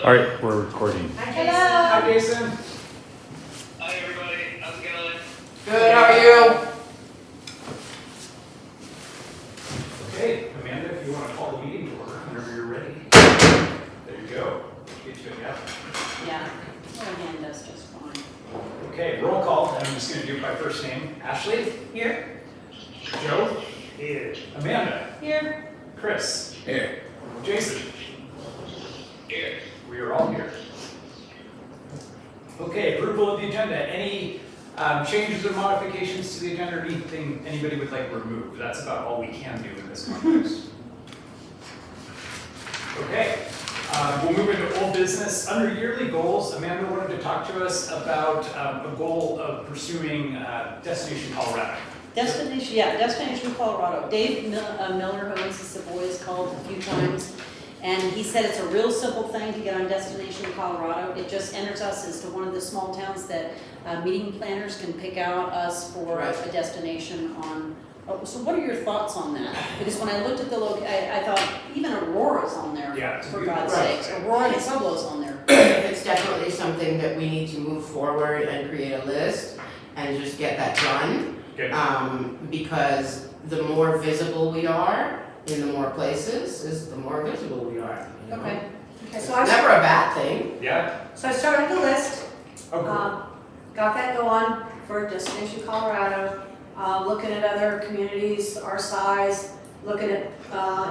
All right, we're recording. Hi, Jason. Hi, Jason. Hi, everybody. How's it going? Good, how are you? Okay, Amanda, if you want to call the meeting to order whenever you're ready. There you go. Get you it, Yeah, my hand does just fine. Okay, roll call. And I'm just going to do it by first name. Ashley? Here. Joe? Here. Amanda? Here. Chris? Here. Jason? Here. We are all here. Okay, approval of the agenda. Any changes or modifications to the agenda or anything anybody would like removed? That's about all we can do in this context. Okay, we'll move into old business. Under yearly goals, Amanda wanted to talk to us about a goal of pursuing Destination Colorado. Destination Colorado. Dave Miller, who owns the Savoy, has called a few times, and he said it's a real simple thing to get on Destination Colorado. It just enters us into one of the small towns that meeting planners can pick out us for a destination on. Oh, so what are your thoughts on that? Because when I looked at the I thought even Aurora's on there, Yeah, for God's sakes. Aurora and Pueblo's on there. It's definitely something that we need to move forward and create a list and just get that done. Good. Because the more visible we are in the more places, is the more visible we are. You know? Okay. Okay, It's so I never a bad thing. Yeah? started the list, Okay. got that going for Destination Colorado, looking at other communities our size, looking at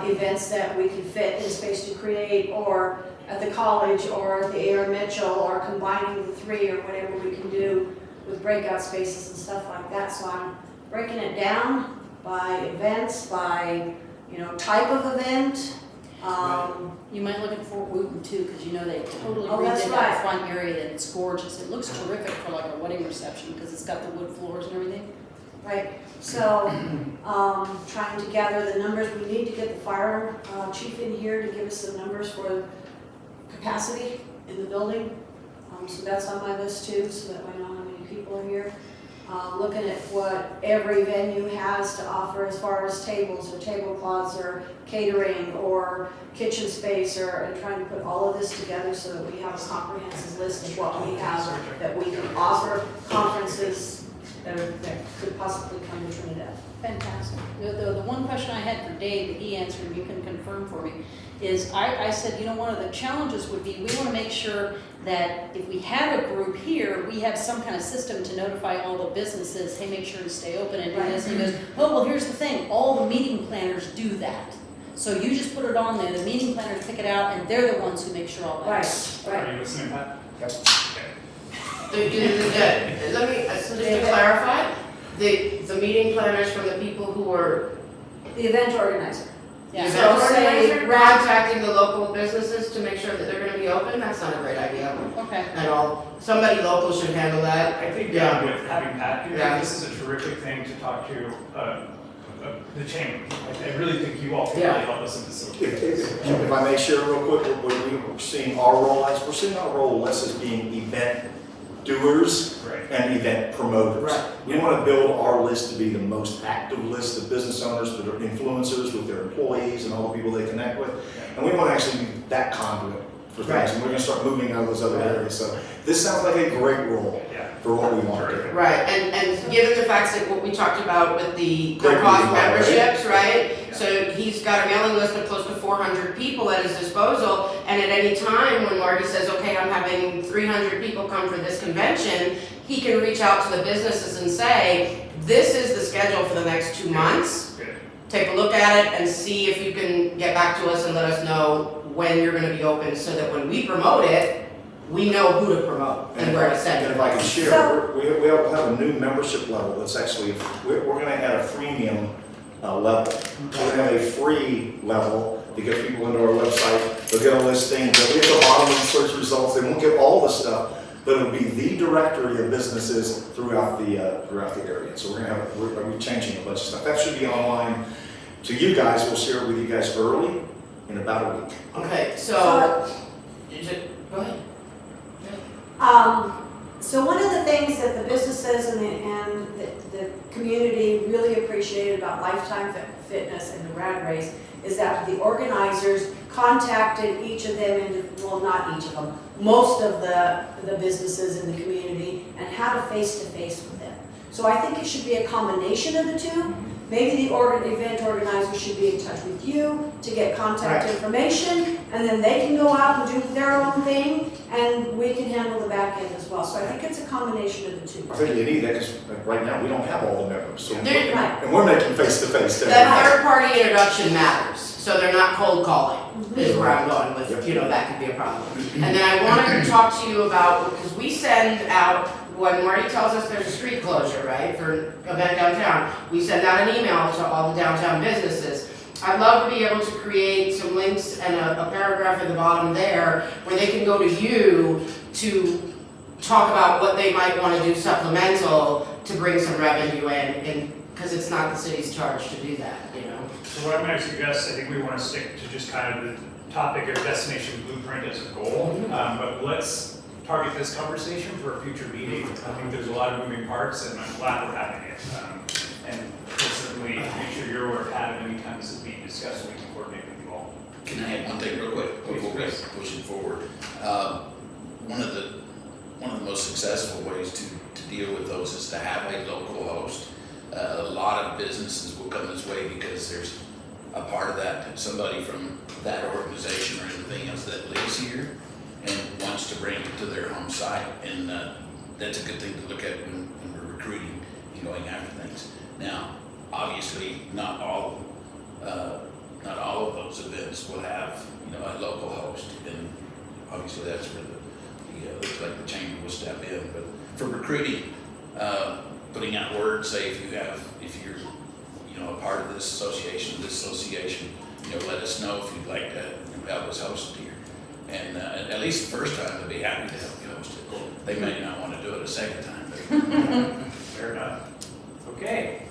events that we can fit in space to create, or at the college, or at the A.R. Mitchell, or combining the three, or whatever we can do with breakout spaces and stuff like that. So I'm breaking it down by events, by type of event. You might look at Fort Wooten too, because they totally Oh, that's redid right. that front area and it's gorgeous. It looks terrific for like a wedding reception because it's got the wood floors and everything. Right, so trying to gather the numbers. We need to get the fire chief in here to give us some numbers for capacity in the building. So that's on my list too, so that I know how many people are here. Looking at what every venue has to offer as far as tables or tablecloths or catering or kitchen space, and trying to put all of this together so that we have a comprehensive list of what we have that we can offer conferences that could possibly come to Trinidad. Fantastic. The one question I had for Dave that he answered, and you can confirm for me, is I said, one of the challenges would be we want to make sure that if we have a group here, we have some kind of system to notify all the businesses, hey, make sure to stay open and do this. And he goes, oh, well, here's the thing. All the meeting planners do that. So you just put it on there. The meeting planners pick it out, and they're the ones who make sure all that. Right. Are you listening, Pat? Yep. Let me, just to clarify, the meeting planners from the people who were The event organizer. Yeah. event So say organizer, rap- contacting the local businesses to make sure that they're gonna be open, that's not a great idea Okay. at all. Somebody local should handle that. I think Yeah. with having Pat do Yeah. that, this is a terrific thing to talk to the chamber. I really think you all can Yeah. really help us in facilitating this. If I may share real quick, what we're seeing our role as, we're seeing our role less as being event doers Right. and event promoters. Right. We want to build our list to be the most active list of business owners that are influencers with their employees and all the people they connect with. And we want to actually be that conduit for Right. things, and we're going to start moving out of those other areas. So this sounds like a great role Yeah. for what we want to do. Right, and given the facts that what we talked about with the Great cost meeting, by the way. memberships, right? Yeah. So he's got a mailing list of close to 400 people at his disposal, and at any time when Marty says, okay, I'm having 300 people come for this convention, he can reach out to the businesses and say, this is the schedule for the next 2 months. Good. Take a look at it and see if you can get back to us and let us know when you're gonna be open, so that when we promote it, we know who to promote and where to send And it. if I can share, we have a new membership level that's actually, we're going to add a freemium level. We're going to have a free level to get people into our website. They'll get a listing, they'll get the bottom of the search results. They won't get all the stuff, but it'll be the directory of businesses throughout the area. So we're changing a bunch of stuff. That should be online to you guys. We'll share it with you guys early in about a week. Okay, so, go ahead. So one of the things that the businesses and the community really appreciated about Lifetime Fitness and the Rad Race is that the organizers contacted each of them, well, not each of them, most of the businesses in the community and had a face-to-face with them. So I think it should be a combination of the two. Maybe the event organizer should be in touch with you to get contact information, and then they can go out and do their own thing, and we can handle the back end as well. So I think it's a combination of the two. I think you need that because right now we don't have all the members. So There- Right. and we're making face-to-face. That third-party introduction matters, so they're not cold calling, is where I'm going with, Yep. you know, that could be a problem. And then I wanted to talk to you about, because we send out, when Marty tells us there's a street closure, right, for an event downtown, we send out an email to all the downtown businesses. I'd love to be able to create some links and a paragraph at the bottom there where they can go to you to talk about what they might want to do supplemental to bring some revenue in, and because it's not the city's charge to do that, you know? So what I'm gonna suggest, I think we wanna stick to just kind of the topic of destination blueprint as a goal, but let's target this conversation for a future meeting. I think there's a lot of moving parts, and I'm glad we're having it. And we'll certainly make sure you're aware of it anytime this is being discussed, we can coordinate with you all. Can I add one thing real quick before we push it forward? One of the most successful ways to deal with those is to have a local host. A lot of businesses will come this way because there's a part of that, somebody from that organization or anything else that lives here and wants to bring it to their home site. And that's a good thing to look at when we're recruiting and going after things. Now, obviously, not all of those events will have, you know, a local host, and obviously that's where looks like the chamber will step in. But for recruiting, putting out word, say if you're, you know, a part of this association, you know, let us know if you'd like to help us host it here. And at least the first time, they'll be happy to help you host it. They may not want to do it a second time, but. Fair enough. Okay.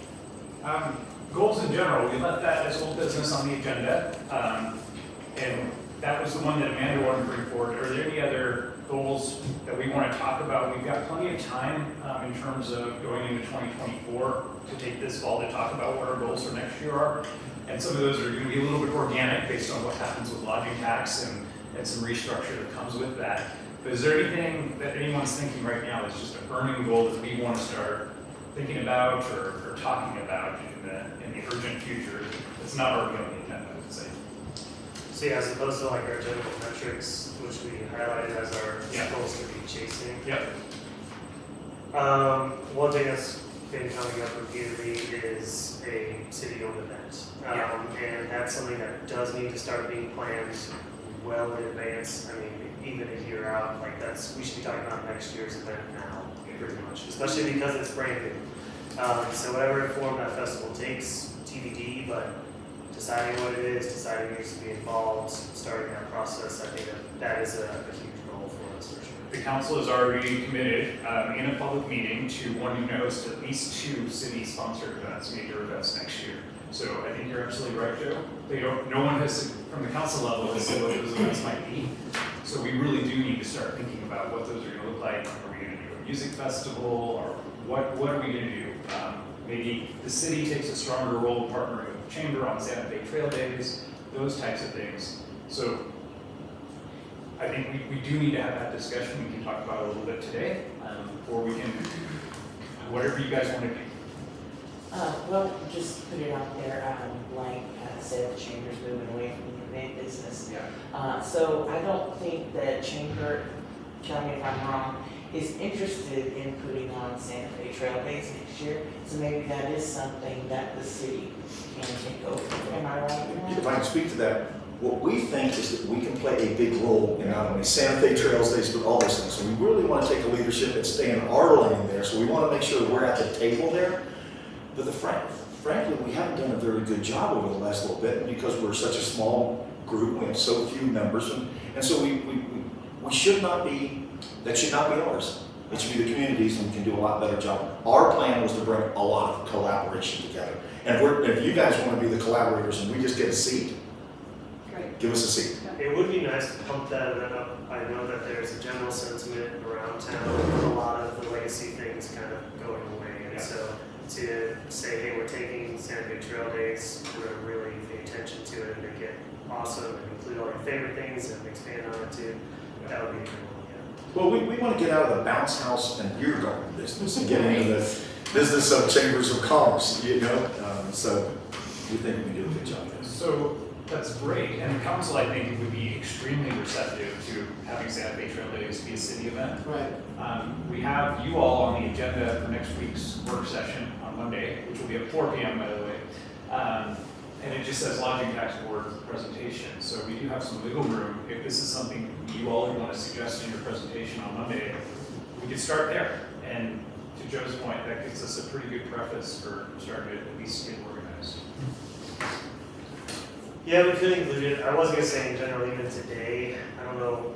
Goals in general, we left that as old business on the agenda. And that was the one that Amanda wanted to bring forward. Are there any other goals that we want to talk about? We've got plenty of time in terms of going into 2024 to take this fall to talk about what our goals for next year are. And some of those are going to be a little bit organic based on what happens with lodging tax and some restructure that comes with that. But is there anything that anyone's thinking right now that's just a burning goal that we want to start thinking about or talking about in the urgent future that's not already on the agenda, I would say? So yeah, as opposed to like our general metrics, which we highlighted as our goals to be chasing. Yep. One thing that's been coming up repeatedly is a city-owned event. And that's something that does need to start being planned well in advance. I mean, even a year out, like we should be talking about next year's event now, pretty much, especially because it's brand new. So whatever form that festival takes, TBD, but deciding what it is, deciding who needs to be involved, starting that process, I think that is a huge goal for us for sure. The council is already committed in a public meeting to wanting to host at least 2 city-sponsored events, major events next year. So I think you're absolutely right, Joe. No one has, from the council level, has said what those events might be. So we really do need to start thinking about what those are going to look like. Are we going to do a music festival, or what are we going to do? Maybe the city takes a stronger role partnering with the chamber on Santa Fe Trail Days, those types of things. So I think we do need to have that discussion. We can talk about it a little bit today, or we can, whatever you guys want to do. Well, just put it out there, like I said, the chamber's moving away from the event business. Yeah. So I don't think that chamber, tell me if I'm wrong, is interested in putting on Santa Fe Trail Days next year. So maybe that is something that the city can take over. Am I right? If I can speak to that, what we think is that we can play a big role in not only Santa Fe Trails Days, but all those things. So we really want to take a leadership and stay in our lane there. So we want to make sure we're at the table there. But frankly, we haven't done a very good job over the last little bit because we're such a small group. We have so few members, and so we should not be. That should not be ours. It should be the communities, and we can do a lot better job. Our plan was to bring a lot of collaboration together. And if you guys want to be the collaborators and we just get a seat, Great. give us a seat. It would be nice to pump that event up. I know that there's a general sentiment around town of a lot of the legacy things kind of going away. And so to say, hey, we're taking Santa Fe Trail Days, we're gonna really pay attention to it and make it awesome and include all your favorite things and expand on it too. That would be a good one, yeah. Well, we want to get out of the bounce house and beer garden business and get into the business of chambers of commerce, you know? So we think we can do a good job there. So that's great, and the council, I think, would be extremely receptive to having Santa Fe Trail Days be a city event. Right. We have you all on the agenda for next week's work session on Monday, which will be at 4 p.m. by the way. And it just says lodging tax board presentation. So we do have some wiggle room. If this is something you all want to suggest in your presentation on Monday, we could start there. And to Joe's point, that gives us a pretty good preface for starting to at least get organized. Yeah, we could include it. I was gonna say in general, even today, I don't know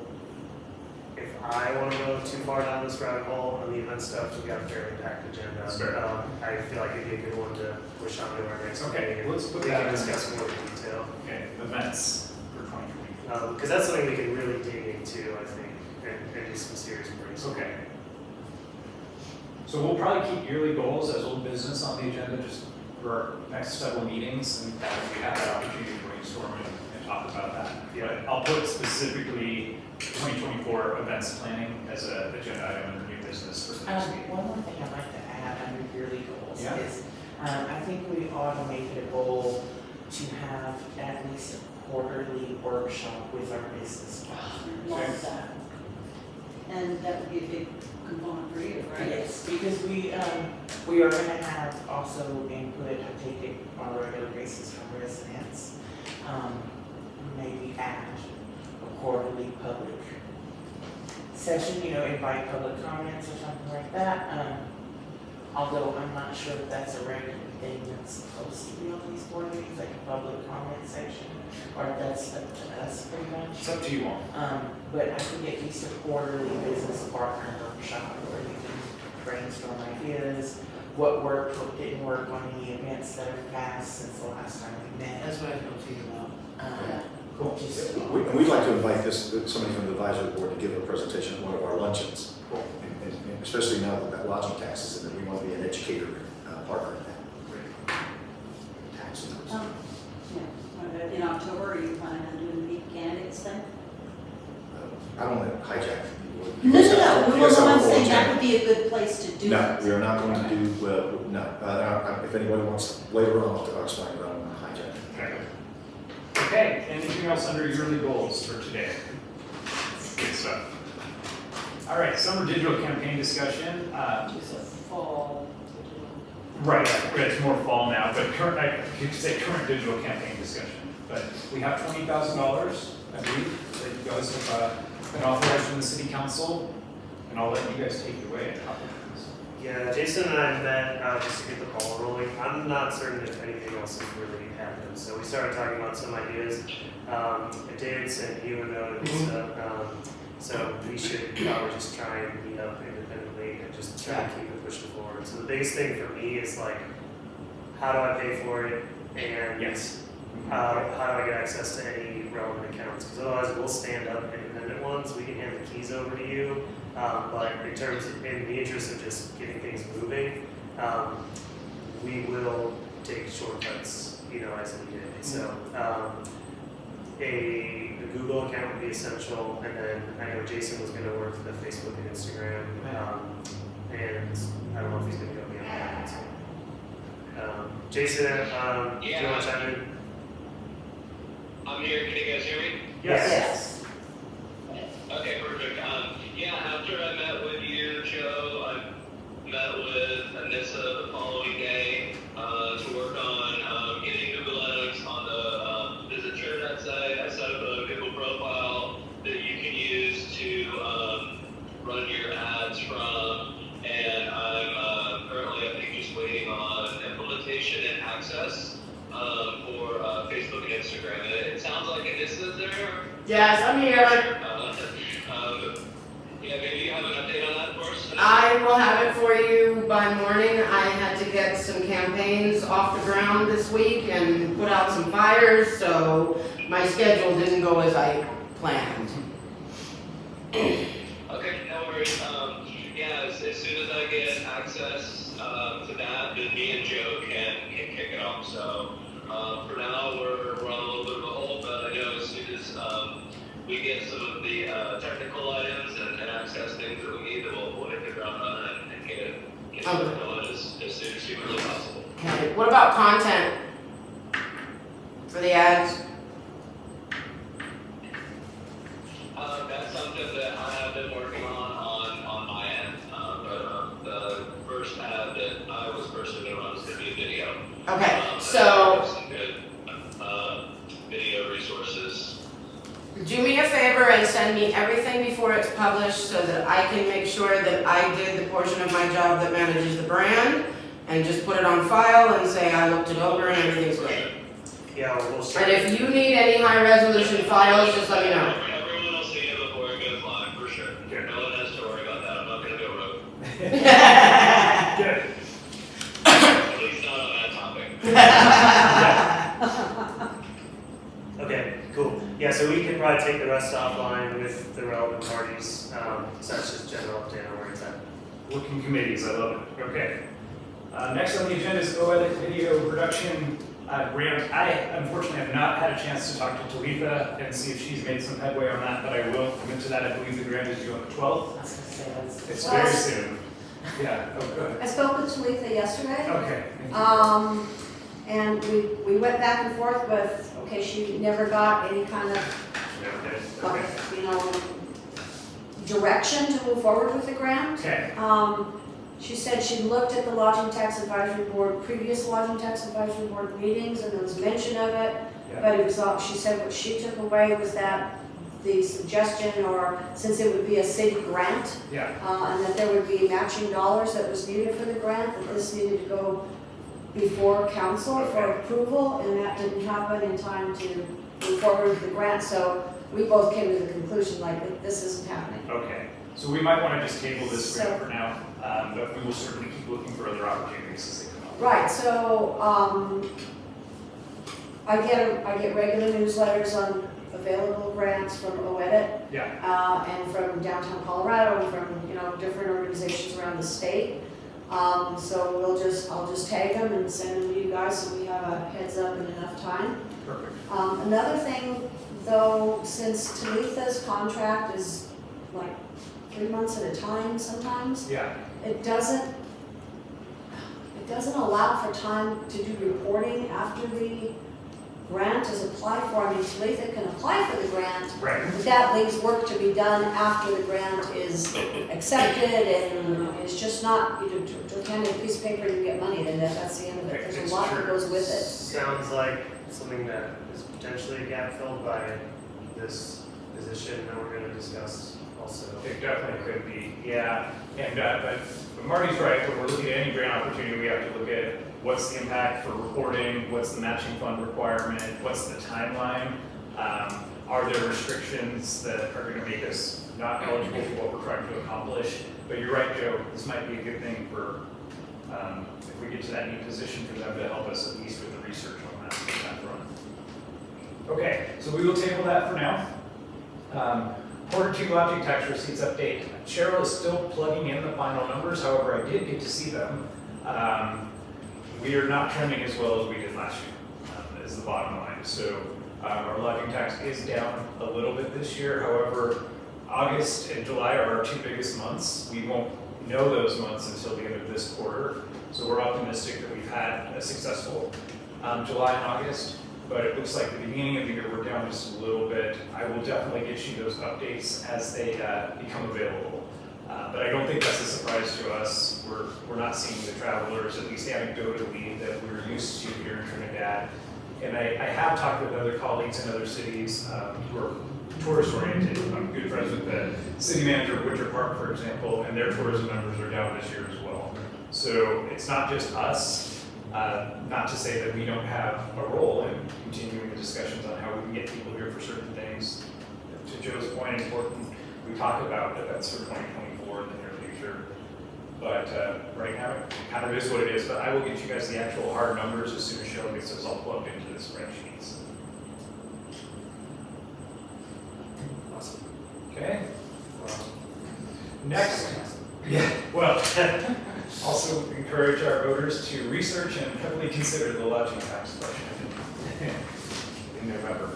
if I wanna go too far down this rabbit hole on the event stuff. We've got a fairly packed agenda. That's fair. I feel like it'd be a good one to push on to our next Okay, meeting. let's put We that can in. discuss more in detail. Okay, events for 2020. Because that's something we can really dig into, I think, and do some serious brainstorming. Okay. So we'll probably keep yearly goals as old business on the agenda just for our next several meetings, and we have that opportunity to brainstorm and talk about that. Yeah. But I'll put specifically 2024 events planning as an agenda item under new business for the next meeting. One more thing I'd like to add under yearly goals Yeah. is, I think we ought to make it a goal to have at least a quarterly workshop with our business partners. Love that. And that would be a big component for you, right? Yes, because we are gonna have also input, I take it on a regular basis from residents. Maybe add a quarterly public session, invite public comments or something like that. Although I'm not sure if that's a regular thing that's supposed to be on these board meetings, like a public comment section, or if that's up to us pretty much. It's up to you all. But I think at least a quarterly business partner workshop where we can brainstorm ideas, what worked, what didn't work on any events that have passed since the last time we met. That's what I was thinking about. Cool. Just, We'd like to invite somebody from the advisory board to give a presentation at one of our luncheons. Cool. And especially now that lodging tax is in there, we want to be an educator partner in that. Tax and those. Yeah, in October, are you planning on doing the meet candidates thing? I don't want to hijack. No, You guys have a I'm full saying that agenda. would be a good place to do No, it. we are not going to do, no. If anybody wants, later on, I'll explain, but I don't want to hijack. Okay. Okay, anything else under yearly goals for today? Good stuff. All right, summer digital campaign discussion. It's a fall. Right, it's more fall now, but current, I could say current digital campaign discussion. But we have $20,000, I believe, that you guys have been authorized from the city council, and I'll let you guys take it away and talk about this. Yeah, Jason and I met just to get the ball rolling. I'm not certain if anything else has really happened. So we started talking about some ideas. David sent you a note and stuff. So we should probably just try and meet up independently and just try to keep it pushing forward. So the biggest thing for me is like, how do I pay for it? And Yes. how do I get access to any relevant accounts? Because otherwise we'll stand up independent ones. We can hand the keys over to you. But in the interest of just getting things moving, we will take shortcuts, as needed. So a Google account would be essential, and then I know Jason was going to work with the Facebook and Instagram, and I don't know if he's going to go beyond that. So, Jason, do you want to chime in? I'm here. Can you guys hear me? Yes. Okay, perfect. After I met with you, Joe, I met with Anissa the following day to work on getting Google Analytics on the Visit Trinidad site. I set up a Google profile that you can use to run your ads from, and I'm currently, I think, just waiting on implementation and access for Facebook and Instagram. It sounds like Anissa's there. Yes, I'm here. Maybe you have an update on that for us? I will have it for you by morning. I had to get some campaigns off the ground this week and put out some fires, so my schedule didn't go as I planned. Okay, no worries. As soon as I get access to that, then me and Joe can kick it off. So for now, we're on a little bit of a hold, but I know as soon as we get some of the technical items and access things that we need, that we'll hit the ground running and get it going as soon as humanly possible. Okay, what about content for the ads? That's something that I have been working on my end. But the first ad that I was personally going to run is going to be a video. Okay, And so I have some good video resources. do me a favor and send me everything before it's published so that I can make sure that I did the portion of my job that manages the brand and just put it on file and say I looked it over and everything's good. Yeah, we'll start. And if you need any high resolution files, just let me know. Everyone will see it before it goes live, for sure. Good. No one has to worry about that. I'm not going to go rogue. Good. At least not on that topic. Okay, cool. Yeah, so we can probably take the rest offline with the relevant parties. So that's just general update on where it's at. Working committees, I love it. Okay. Next on the agenda is OEDIT video production grant. I unfortunately have not had a chance to talk to Talitha and see if she's made some headway on that, but I will commit to that. I believe the grant is due on the 12th. It's very soon. Yeah, oh, good. I spoke with Talitha yesterday. Okay. Thank you. And we went back and forth with, okay, she never got any kind of, Okay. you know, direction to move forward with the grant. Okay. She said she looked at the Lodging Tax Advisory Board, previous Lodging Tax Advisory Board meetings, and there was mention of it. Yeah. But it was all, she said what she took away was that the suggestion, or since it would be a city grant, Yeah. and that there would be matching dollars that was needed for the grant, that this needed to go before council for approval, and that didn't happen in time to move forward with the grant. So we both came to the conclusion like this isn't happening. Okay. So we might want to just table this So- for now, but we will certainly keep looking for other opportunities as they come up. Right, so, I get regular newsletters on available grants from OEDIT, Yeah. and from downtown Colorado, and from, you know, different organizations around the state. So I'll just tag them and send them to you guys so we have a heads up in enough time. Perfect. Another thing, though, since Talitha's contract is like 3 months at a time sometimes, Yeah. it doesn't allow for time to do reporting after the grant is applied for. I mean, Talitha can apply for the grant, Right. but that leaves work to be done after the grant is accepted, and it's just not, you know, to hand in a piece of paper and you get money, then that's the end of it. There's It's a lot true. that goes with it. Sounds like something that is potentially a gap filled by this position that we're gonna discuss also. It definitely could be, yeah. And, but Marty's right, when we're looking at any grant opportunity, we have to look at what's the impact for reporting, what's the matching fund requirement, what's the timeline? Are there restrictions that are gonna make us not eligible for what we're trying to accomplish? But you're right, Joe, this might be a good thing for, if we get to that neat position for them to help us at least with the research on that front. Okay, so we will table that for now. Quarter 2 lodging tax receipts update. Cheryl is still plugging in the final numbers, however, I did get to see them. We are not trending as well as we did last year, is the bottom line. So our lodging tax is down a little bit this year. However, August and July are our 2 biggest months. We won't know those months until the end of this quarter. So we're optimistic that we've had a successful July and August. But it looks like the beginning of the year we're down just a little bit. I will definitely get you those updates as they become available. But I don't think that's a surprise to us. We're not seeing the travelers, at least anecdotally, that we're used to here in Trinidad. And I have talked with other colleagues in other cities who are tourist oriented. I'm good friends with the city manager of Winter Park, for example, and their tourism numbers are down this year as well. So it's not just us. Not to say that we don't have a role in continuing the discussions on how we can get people here for certain things. To Joe's point, important, we talk about events for 2024 in the near future. But right now, it kind of is what it is. But I will get you guys the actual hard numbers as soon as Cheryl gets those all plugged into the spreadsheets. Awesome. Okay. Next. Yeah, well, Also encourage our voters to research and heavily consider the lodging tax budget in November.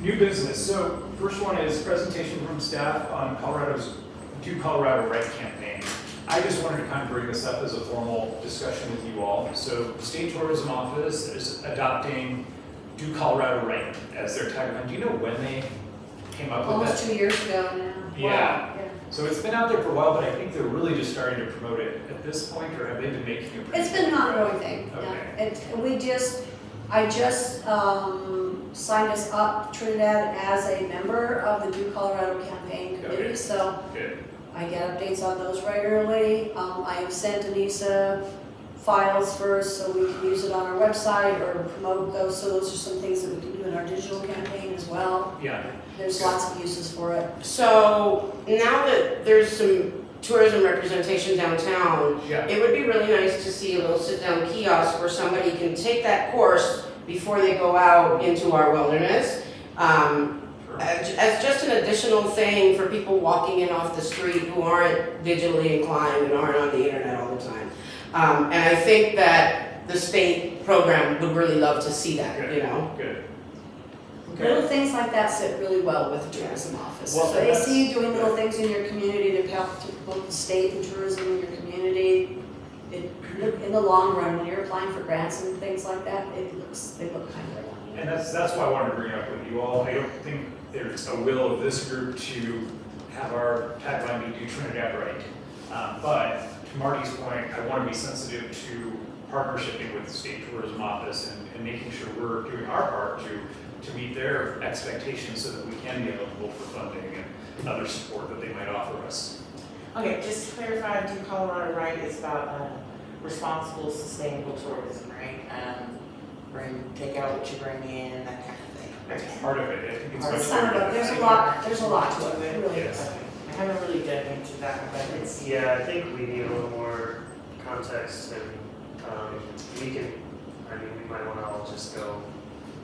New business. So first one is presentation from staff on Colorado's Do Colorado Right campaign. I just wanted to kind of bring this up as a formal discussion with you all. So the State Tourism Office is adopting Do Colorado Right as their tagline. Do you know when they came up with that? Almost 2 years ago now. Yeah. So it's been out there for a while, but I think they're really just starting to promote it at this point, or have they been making it? It's been an ongoing thing, Okay. yeah. I just signed us up, Trinidad, as a member of the Do Colorado campaign committee, Okay. so Good. I get updates on those regularly. I have sent Anissa files first so we can use it on our website or promote those, so those are some things that we can do in our digital campaign as well. Yeah. There's lots of uses for it. So now that there's some tourism representation downtown, Yeah. it would be really nice to see a little sit-down kiosk where somebody can take that course before they go out into our wilderness. As just an additional thing for people walking in off the street who aren't digitally inclined and aren't on the internet all the time. And I think that the state program would really love to see that, you know? Good. Little things like that sit really well with the tourism office. Well, So they that's- see you doing little things in your community to help to promote the state and tourism in your community. In the long run, when you're applying for grants and things like that, they look kind of like. And that's why I wanted to bring it up with you all. I don't think there's a will of this group to have our tagline be Do Trinidad Right. But to Marty's point, I want to be sensitive to partnershiping with the State Tourism Office and making sure we're doing our part to meet their expectations so that we can be eligible for funding and other support that they might offer us. Okay, just to clarify, Do Colorado Right is about responsible, sustainable tourism, right? Take out what you bring in, that kind of thing. That's part of it. I think it's much It's kind of more a- than there's a lot to it, really. Yes. I haven't really dug into that, but it's, Yeah, I think we need a little more context and, we might wanna all just go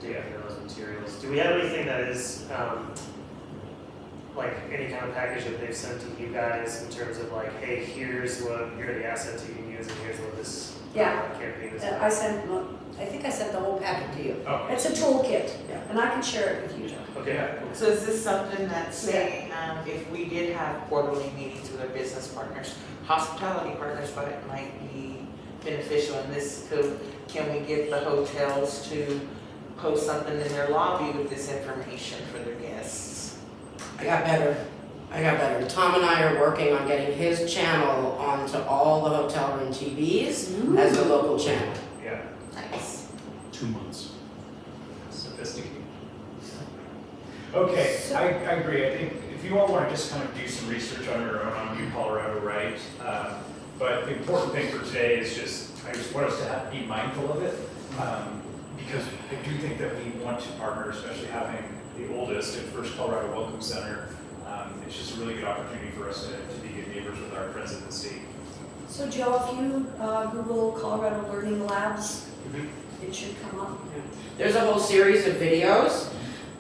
dig into those materials. Do we have anything that is, like any kind of package that they've sent to you guys in terms of like, hey, here are the assets you can use and here's what this Yeah. campaign is I think I sent the whole packet to you. Okay. It's a toolkit, Yeah. and I can share it with you, Joe. Okay. so is this something that's saying, if we did have quarterly meetings with our business partners, hospitality partners, but it might be beneficial in this, can we get the hotels to post something in their lobby with this information for their guests? I got better. Tom and I are working on getting his channel onto all the hotel room TVs as the local channel. Yeah. Nice. 2 months. Sophisticated. Okay, I agree. I think if you all want to just kind of do some research on your own on Do Colorado Right, but the important thing for today is I just want us to be mindful of it, because I do think that we want to partner, especially having the oldest and first Colorado Welcome Center. It's just a really good opportunity for us to be good neighbors with our friends at the state. So Joe, if you Google Colorado Learning Labs, it should come up. There's a whole series of videos,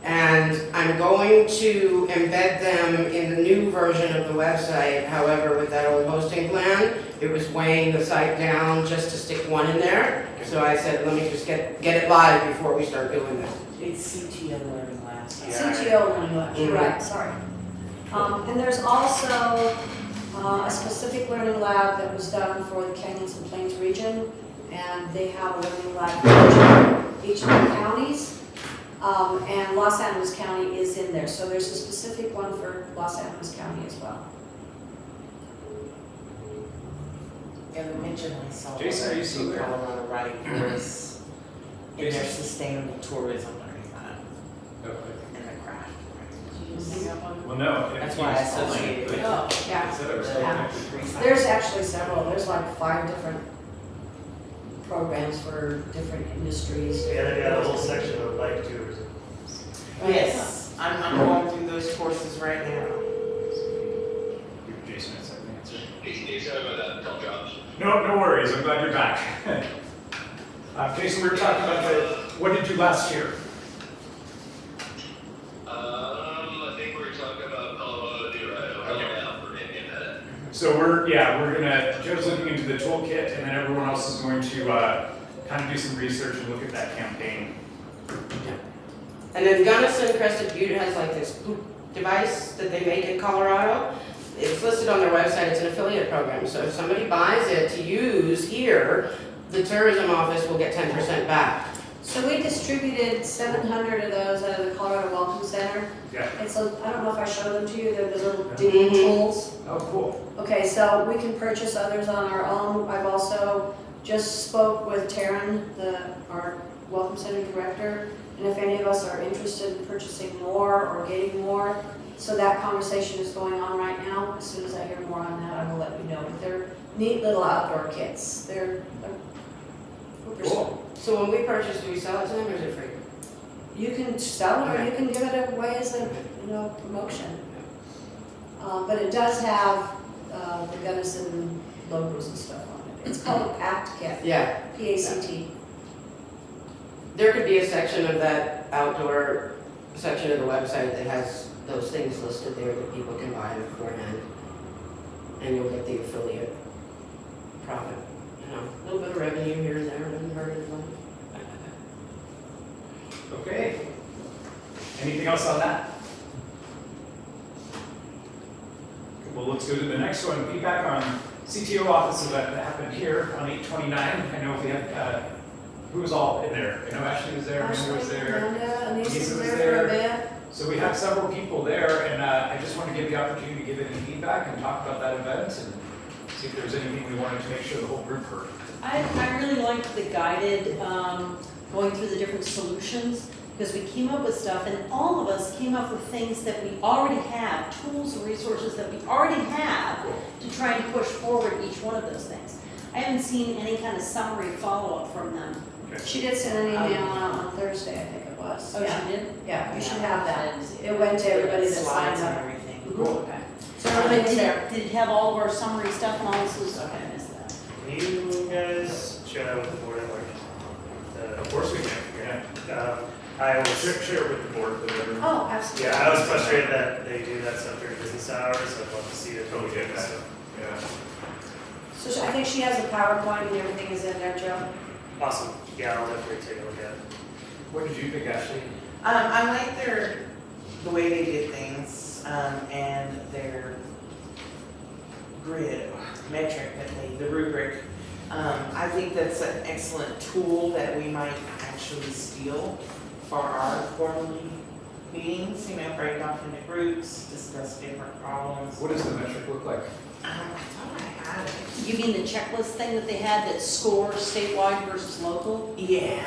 and I'm going to embed them in the new version of the website. However, with that old hosting plan, it was weighing the site down just to stick one in there. So I said, let me just get it live before we start doing that. It's CTO Learning Labs. CTO Learning Labs, you're right, sorry. And there's also a specific learning lab that was done for the Canyons and Plains region, and they have a learning lab for each of the counties, and Los Angeles County is in there, so there's a specific one for Los Angeles County as well. Yeah, the mention I saw. Jason, are you still there? Colorado Right was in their Jason? sustainable tourism learning lab and the craft. Well, no. That's why I associated with Oh, yeah. Instead of Yeah. There's actually several, there's like 5 different programs for different industries. Yeah, they got a whole section of bike tourism. Yes, I'm going through those courses right now. Give Jason a second answer. Hey, sorry about that, call drops. No worries. I'm glad you're back. Jason, we were talking about what did you last year? I think we were talking about Colorado, right? Okay. Now for maybe a minute. So Joe's looking into the toolkit, and then everyone else is going to kind of do some research and look at that campaign. And then Gunnison Crested Butte has like this poop device that they make in Colorado. It's listed on their website, it's an affiliate program, so if somebody buys it to use here, the tourism office will get 10% back. So we distributed 700 of those out of the Colorado Welcome Center. Yeah. And so, I don't know if I showed them to you, they're the little digging Mhm. tools. Oh, cool. Okay, so we can purchase others on our own. I've also just spoke with Taryn, our Welcome Center director, and if any of us are interested in purchasing more or getting more, so that conversation is going on right now. As soon as I hear more on that, I will let you know. But they're neat little outdoor kits. They're Cool. So when we purchase, do we sell it to them or is it free? You can sell it or Okay. you can give it away as a, promotion. But it does have the Gunnison logos and stuff on it. It's called a PACT kit, Yeah, P-A-C-T. there could be a section of that outdoor section of the website that has those things listed there that people can buy beforehand. And you'll get the affiliate profit, a little bit of revenue here and there, doesn't hurt anybody. Okay. Anything else on that? Well, let's go to the next one. Feedback on CTO office event that happened here on 8/29. I know we had, who was all in there? I know Ashley was there, Amanda was there. Amanda, Anissa Anissa was was there there. for a bit. So we have several people there, and I just want to give the opportunity to give any feedback and talk about that event and see if there's anything we wanted to make sure the whole group heard. I really liked the guided, going through the different solutions, because we came up with stuff, and all of us came up with things that we already have, tools and resources that we already have to try and push forward each one of those things. I haven't seen any kind of summary follow-up from them. She did send an email out on Thursday, I think it was. Oh, Yeah. she did? Yeah, you should have that. I didn't see It went to everybody that Slides signed and up. everything. Cool. Okay. So everything's Did there. did it have all of our summary stuff and all this was, okay, I missed that. Can you guys share that with the board at large? Of course we can, yeah. I was, Share it with the board, whatever. Oh, absolutely. yeah, I was frustrated that they do that stuff during business hours, I'd love to see it. Totally get that. So, Yeah. So I think she has a PowerPoint and everything is in there, Joe. awesome, yeah, I'll definitely take a look at it. What did you think, Ashley? I like the way they did things, and their grid, metric the rubric. I think that's an excellent tool that we might actually steal for our quarterly meetings, break off into groups, discuss different problems. What does the metric look like? I thought I had it. You mean the checklist thing that they had that scores statewide versus local? Yeah.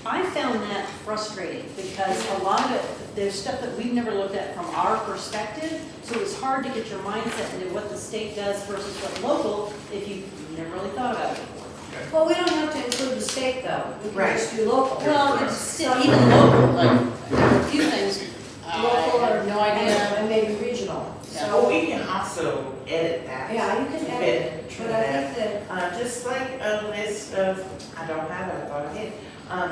I found that frustrating because a lot of it, there's stuff that we've never looked at from our perspective, so it's hard to get your mindset into what the state does versus what local if you've never really thought about it before. Well, we don't have to include the state though. We can Right. just do local. Well, it's still, even local, like, there are a few things, I Local or have no idea. And maybe regional. Yeah. Well, So, we can also edit that. yeah, you can edit, Fit but I think that, just like a list of, I don't have it, I thought I did,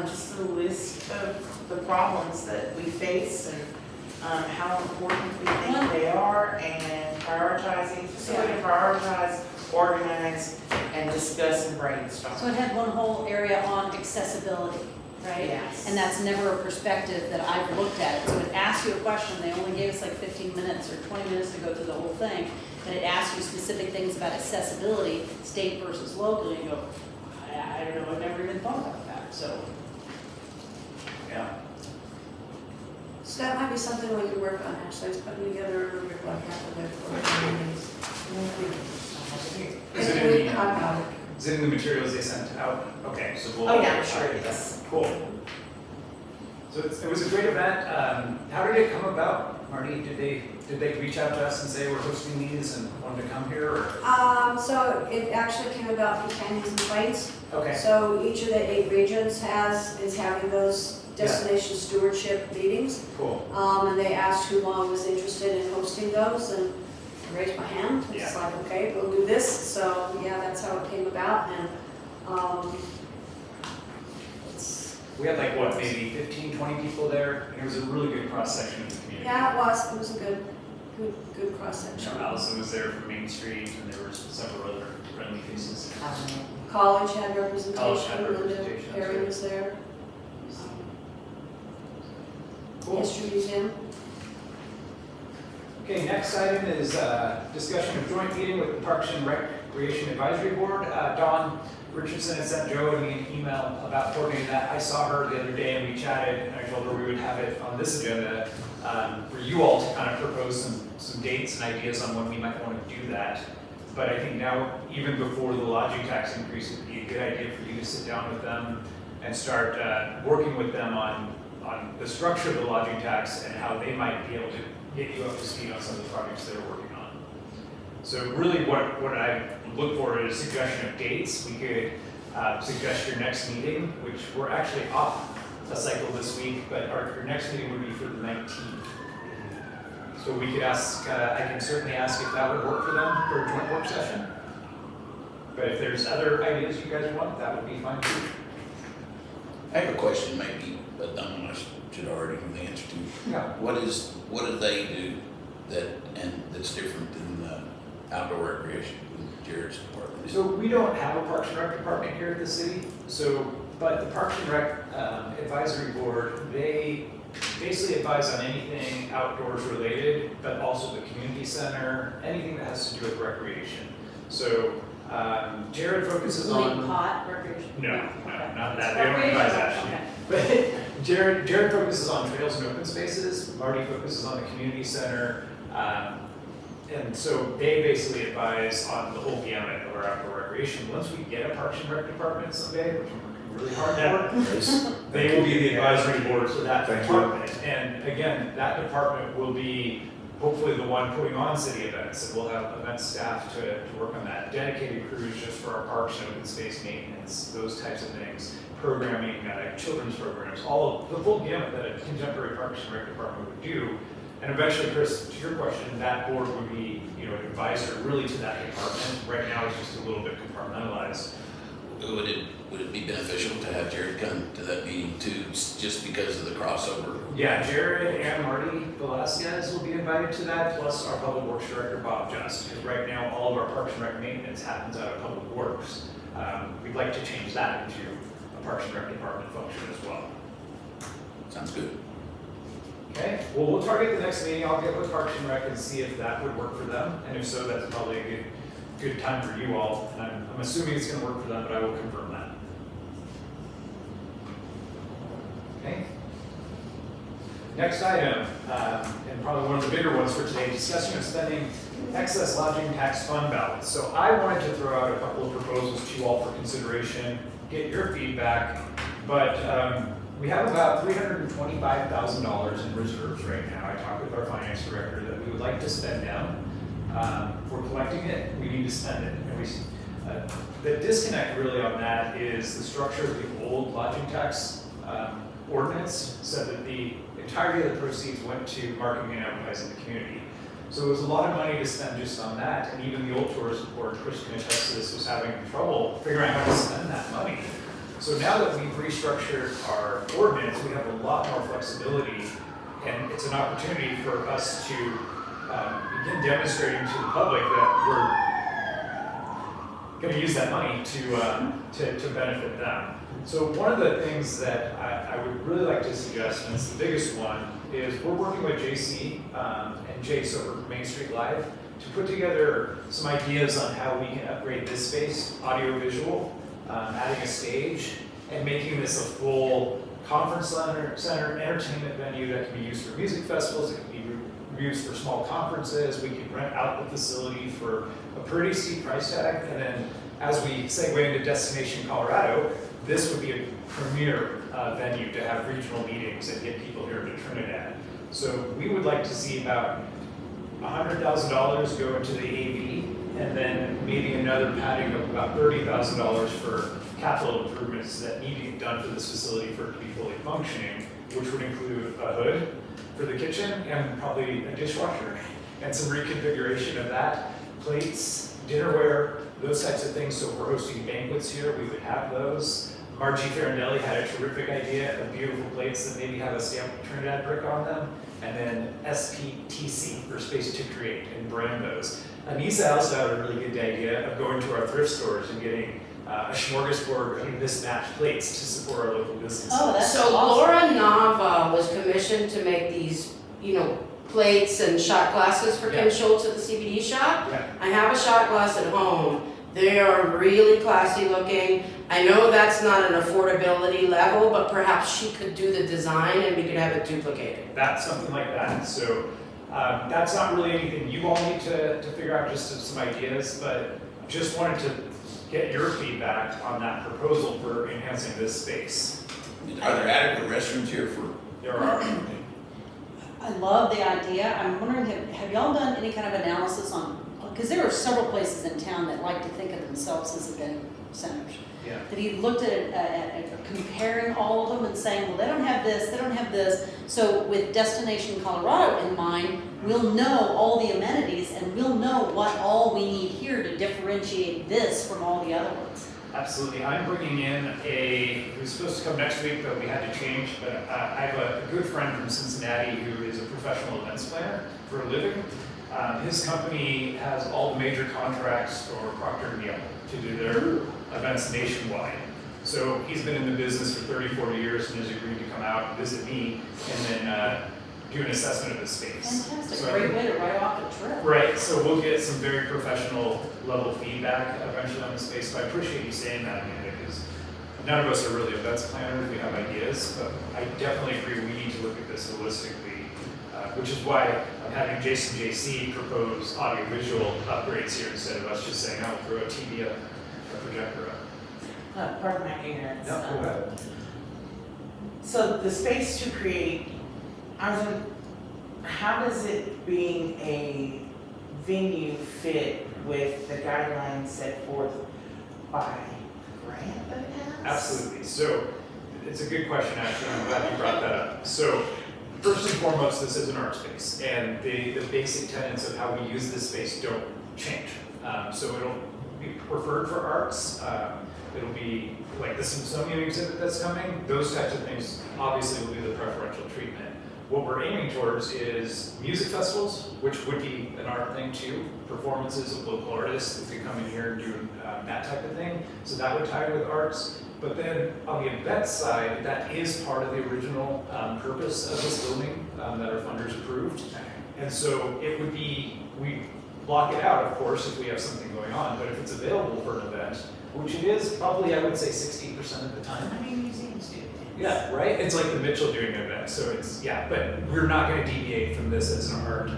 just a list of the problems that we face and how important we think they are and prioritizing, so we can prioritize, organize, and discuss and brainstorm. So it had one whole area on accessibility, right? Yes. And that's never a perspective that I've looked at it. So it asks you a question, they only gave us like 15 minutes or 20 minutes to go through the whole thing, and it asks you specific things about accessibility, state versus local, and you go, I don't know, I've never even thought about that, so. Yeah. so that might be something we could work on, Ashley's putting together a rubric like that for their quarterly meetings. Is it in the, I've got it. is it in the materials they sent out? Okay, so we'll. Oh, yeah, I'm sure it is. Cool. So it was a great event. How did it come about, Marty? Did they reach out to us and say we're hosting these and wanted to come here, or? So it actually came about from Canyons and Plains. Okay. So each of the 8 regions is having those destination stewardship meetings. Cool. And they asked who all was interested in hosting those, and I raised my hand. It's Yeah. like, okay, we'll do this. So, yeah, that's how it came about, and, it's, We had like, what, maybe 15, 20 people there? It was a really good cross-section of the community. yeah, it was a good, good cross-section. Allison was there from Main Street, and there were several other friendly faces. College had College representation, had Linda representation, Perry that's was there. Cool. History museum. Okay, next item is discussion of joint meeting with the Parks and Recreation Advisory Board. Dawn Richardson had sent Joe and me an email about coordinating that. I saw her the other day and we chatted, and I told her we would have it on this agenda for you all to kind of propose some dates and ideas on when we might want to do that. But I think now, even before the lodging tax increase, it would be a good idea for you to sit down with them and start working with them on the structure of the lodging tax and how they might be able to get you up to speed on some of the projects they're working on. So really what I look for is a suggestion of dates. We could suggest your next meeting, which we're actually off a cycle this week, but your next meeting would be for the 19th. So we could ask, I can certainly ask if that would work for them for a joint work session. But if there's other ideas you guys want, that would be fine too. I have a question, maybe, but I should already know the answer to. Yeah. What do they do that's different than outdoor recreation with Jared's department? So we don't have a Parks and Rec department here at the city. But the Parks and Rec Advisory Board, they basically advise on anything outdoors related, but also the community center, anything that has to do with recreation. So Jared focuses on. Pot, recreation? No, Okay. not that. They don't advise that. Okay. But Jared focuses on trails and open spaces. Marty focuses on the community center. And so they basically advise on the whole gamut of our outdoor recreation. Once we get a Parks and Rec department someday, which we're working really hard for, they will be the advisory board for that department. And again, that department will be hopefully the one putting on city events, and we'll have event staff to work on that. Dedicated crews just for our parks and open space maintenance, those types of things. Programming, children's programs, all of the full gamut that a contemporary Parks and Rec department would do. And eventually, Chris, to your question, that board would be, an advisor really to that department. Right now, it's just a little bit compartmentalized. Would it be beneficial to have Jared come to that meeting too, just because of the crossover? Yeah, Jared and Marty Velasquez will be invited to that, plus our Public Works Director, Bob Just. Because right now, all of our Parks and Rec maintenance happens out of Public Works. We'd like to change that into a Parks and Rec department function as well. Sounds good. Okay, well, we'll target the next meeting. I'll get with Parks and Rec and see if that would work for them. And if so, that's probably a good time for you all. And I'm assuming it's gonna work for them, but I will confirm that. Okay. Next item, and probably one of the bigger ones for today, discussion of spending excess lodging tax fund balance. So I wanted to throw out a couple of proposals to you all for consideration, get your feedback, but we have about $325,000 in reserves right now. I talked with our finance director that we would like to spend down. If we're collecting it, we need to spend it. And the disconnect really on that is the structure of the old lodging tax ordinance said that the entirety of the proceeds went to marketing and advertising the community. So it was a lot of money to spend just on that, and even the old tourism board, Chris can attest to this, was having trouble figuring out how to spend that money. So now that we've restructured our ordinance, we have a lot more flexibility, and it's an opportunity for us to begin demonstrating to the public that we're going to use that money to benefit them. So one of the things that I would really like to suggest, and it's the biggest one, is we're working with JC and Jace over Main Street Live to put together some ideas on how we can upgrade this space, audio-visual, adding a stage, and making this a full conference center, entertainment venue that can be used for music festivals, it can be used for small conferences, we can rent out the facility for a pretty steep price tag, and then as we segue into Destination Colorado, this would be a premier venue to have regional meetings and get people here to Trinidad. So we would like to see about $100,000 go into the AV, and then maybe another padding of about $30,000 for capital improvements that need to get done for this facility for it to be fully functioning, which would include a hood for the kitchen and probably a dishwasher and some reconfiguration of that, plates, dinnerware, those types of things. So if we're hosting banquets here, we would have those. Margie Farindelli had a terrific idea of beautiful plates that maybe have a stamp Trinidad brick on them, and then SPTC, for Space to Create, and brand those. Anissa also had a really good idea of going to our thrift stores and getting a smorgasbord of mismatched plates to support our local businesses. Oh, that's So awesome. Laura Nava was commissioned to make these, plates and shot glasses for Kim Yeah. Schultz at the CBD shop. Yeah. I have a shot glass at home. They are really classy looking. I know that's not an affordability level, but perhaps she could do the design and we could have it duplicated. That's something like that. So that's not really anything you all need to figure out, just some ideas, but just wanted to get your feedback on that proposal for enhancing this space. Are there adequate restrooms here for? There are. I love the idea. I'm wondering, have y'all done any kind of analysis on, because there are several places in town that like to think of themselves as event centers. Yeah. Have you looked at comparing all of them and saying, well, they don't have this, they don't have this. So with Destination Colorado in mind, we'll know all the amenities and we'll know what all we need here to differentiate this from all the other ones. Absolutely. I'm bringing in who's supposed to come next week, but we had to change. But I have a good friend from Cincinnati who is a professional events planner for a living. His company has all the major contracts for Procter & Gamble to do their events nationwide. So he's been in the business for 30, 40 years and has agreed to come out and visit me and then do an assessment of the space. Fantastic, So I great think- way to write off a trip. Right, so we'll get some very professional level feedback eventually on the space. So I appreciate you saying that, Amanda, because none of us are really events planners. We have ideas, but I definitely agree we need to look at this holistically, which is why I'm having Jason JC propose audiovisual upgrades here instead of us just saying, oh, throw a TV up, a projector up. Pardon my ignorance. No, go ahead. So the Space to Create, how does it being a venue fit with the guidelines set forth by grant that it has? Absolutely. So it's a good question, actually. I'm glad you brought that up. So first and foremost, this is an art space, and the basic tenets of how we use this space don't change. So it'll be preferred for arts. It'll be like the Smithsonian exhibit that's coming. Those types of things obviously will be the preferential treatment. What we're aiming towards is music festivals, which would be an art thing too. Performances of local artists that could come in here and do that type of thing. So that would tie with arts. But then on the event side, that is part of the original purpose of this building that our funders approved. And so it would be, we block it out, of course, if we have something going on. But if it's available for an event, which it is probably, I would say, 60% of the time. I mean, museums do. Yeah, right? It's like the Mitchell doing an event, so it's, yeah, but we're not gonna deviate from this as an art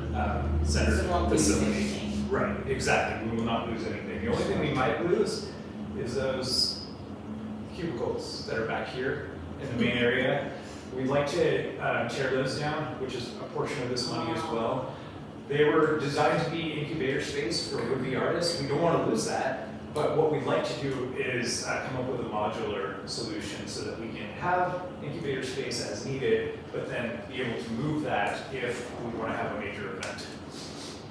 center So won't lose facility. anything. Right, exactly, we will not lose anything. The only thing we might lose is those cubicles that are back here in the main area. We'd like to tear those down, which is a portion of this money as well. They were designed to be incubator space for would-be artists. We don't wanna lose that. But what we'd like to do is come up with a modular solution so that we can have incubator space as needed, but then be able to move that if we want to have a major event.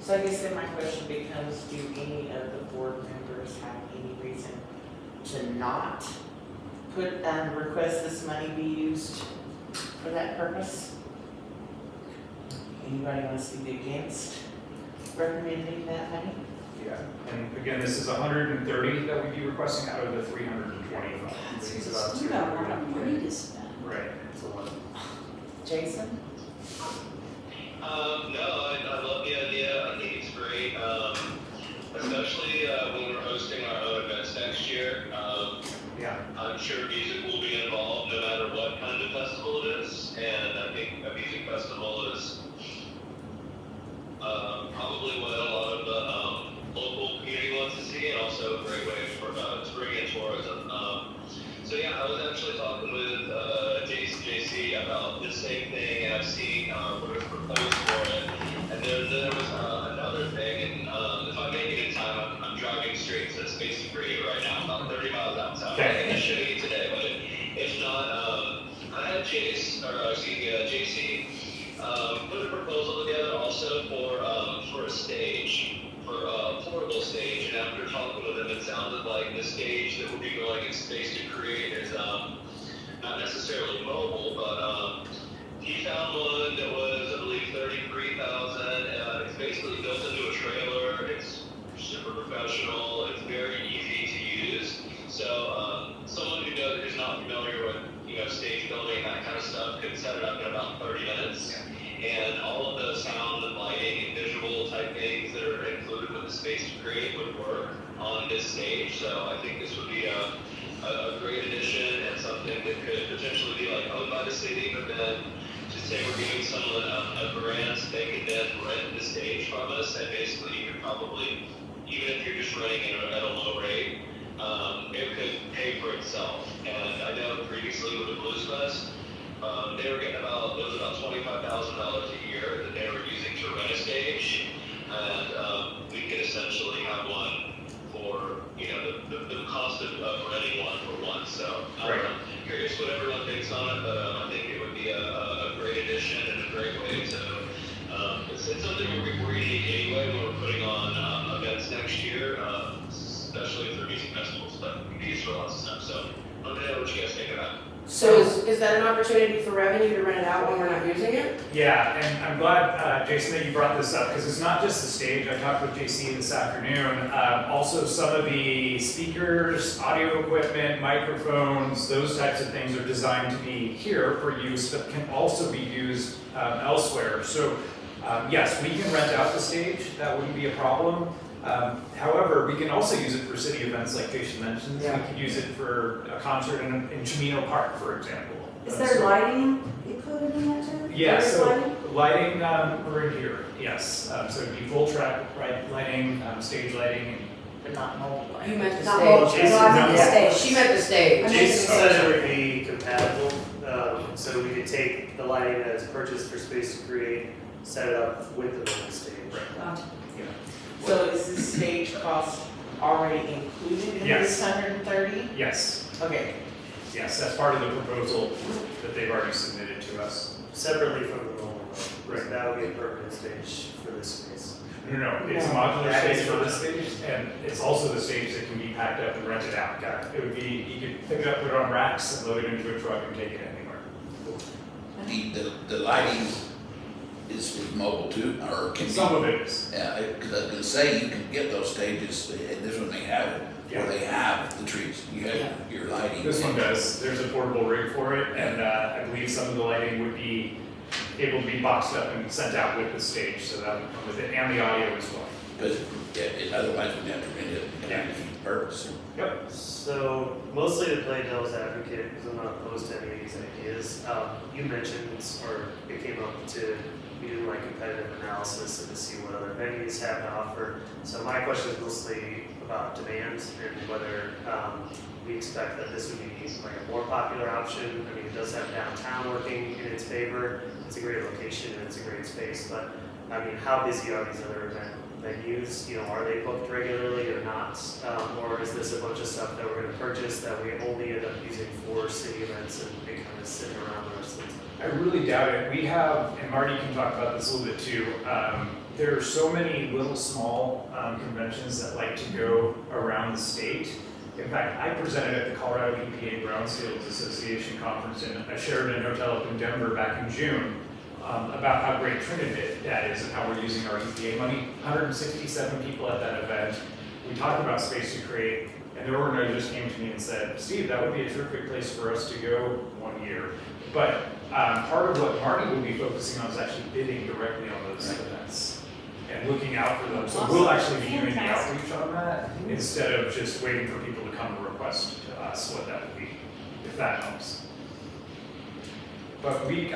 So I guess then my question becomes, do any of the board members have any reason to not request this money be used for that purpose? Anybody want to speak against recommending that money? Yeah. And again, this is 130 that we'd be requesting out of the 320 fund. It's about You got a lot 200. of money to spend. Right, it's a lot. Jason? No, I love the idea. I think it's great, especially when we're hosting our own events next year. Yeah. I'm sure music will be involved no matter what kind of festival it is, and I think a music festival is probably what a lot of the local community wants to see, and also a great way for to bring in tourism. So yeah, I was actually talking with JC about the same thing, and I've seen what was proposed for it. And there was another thing, and if I make it in time, I'm driving straight to Space to Create right now, about 30 miles outside. Okay. I can show you today, but if not, I had JC put a proposal together also for a stage, for a portable stage, and after talking with them, it's sounded like the stage that we'll be going in Space to Create is not necessarily mobile, but he found one that was, I believe, 33,000. It's basically built into a trailer. It's super professional. It's very easy to use. So someone who's not familiar with stage building, that kind of stuff, could set it up in about 30 minutes. And all of the sound and lighting and visual type things that are included with the Space to Create would work on this stage. So I think this would be a great addition and something that could potentially be like owned by the city, but then just say we're giving someone a grant, they could then rent the stage from us, and basically you could probably, even if you're just renting it at a low rate, it could pay for itself. And I know previously with the Blues Fest, they were getting about $25,000 a year that they were using to rent a stage, and we could essentially have one for the cost of renting one for one. So I'm curious what everyone thinks on it, but I think it would be a great addition and a great way to. It's something we're going to need anyway when we're putting on events next year, especially for music festivals, but we can use for lots of stuff. So let me know what you guys think about it. So is that an opportunity for revenue to rent it out when we're not using it? Yeah, and I'm glad, Jason, that you brought this up, because it's not just the stage. I talked with JC this afternoon. Also, some of the speakers, audio equipment, microphones, those types of things are designed to be here for use, but can also be used elsewhere. So, yes, we can rent out the stage. That wouldn't be a problem. However, we can also use it for city events like Jason mentioned. Yeah. We could use it for a concert in Chimino Park, for example. Is there lighting included in that too? Yeah, There is so lighting, we're in here, yes. So it'd be full track lighting, stage lighting. But not mobile. You meant the Not stage. mobile, Jason, no, I meant the no. stage. She meant the stage. I meant Jason the said stage. it would be compatible, so we could take the lighting that is purchased for Space to Create, set it up with the mobile stage. Gotcha. So is this stage cost already included in Yes. this 130? Yes, Okay, yes, that's part of the proposal that they've already submitted to us. Separately from the mobile though, Right. so that would be a permanent stage for this space. No, it's a No. modular That stage is for the modular. stage, and it's also the stage that can be packed up and rented out. It would be, you could pick it up, put it on racks, and load it into a truck and take it anywhere. The lighting is with mobile too, or can be. Some of it is. Yeah, because I was gonna say, you can get those stages, and this one may have it, where they have the trees, you have your lighting. This one does. There's a portable rig for it, and I believe some of the lighting would be able to be boxed up and sent out with the stage, so that would come with it, and the audio as well. Because, otherwise we'd have to rent it, and Yeah. defeat the purpose. Yep. So mostly to play devil's advocate, because I'm not opposed to any of these ideas, you mentioned, or it came up to be doing like competitive analysis and to see what other venues have to offer. So my question is mostly about demand and whether we expect that this would be like a more popular option. I mean, it does have downtown working in its favor. It's a great location and it's a great space, but I mean, how busy are these other venues? Are they booked regularly or not? Or is this a bunch of stuff that we're going to purchase that we only end up using for city events and they kind of sitting around the rest of the time? I really doubt it. We have, and Marty can talk about this a little bit too, there are so many little small conventions that like to go around the state. In fact, I presented at the Colorado EPA Ground Seals Association conference in a Sheraton hotel up in Denver back in June about how great Trinidad is and how we're using our EPA money. 167 people at that event. We talked about Space to Create, and the organizer just came to me and said, Steve, that would be a terrific place for us to go one year. But part of what Marty will be focusing on is actually bidding directly on those events and looking out for them. So we'll actually be doing the outreach on that instead of just waiting for people to come and request to us what that would be, if that helps. But we,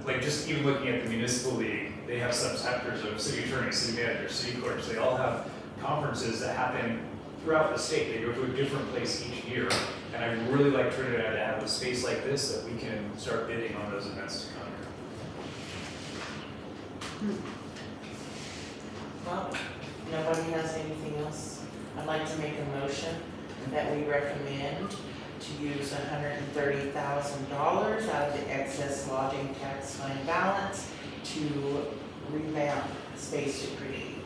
like just even looking at the municipal league, they have subsectors of city attorneys, city managers, city clerks. They all have conferences that happen throughout the state. They go to a different place each year. And I'd really like Trinidad to have a space like this that we can start bidding on those events to come here. well, nobody has anything else. I'd like to make a motion that we recommend to use $130,000 out of the excess lodging tax fund balance to revamp Space to Create.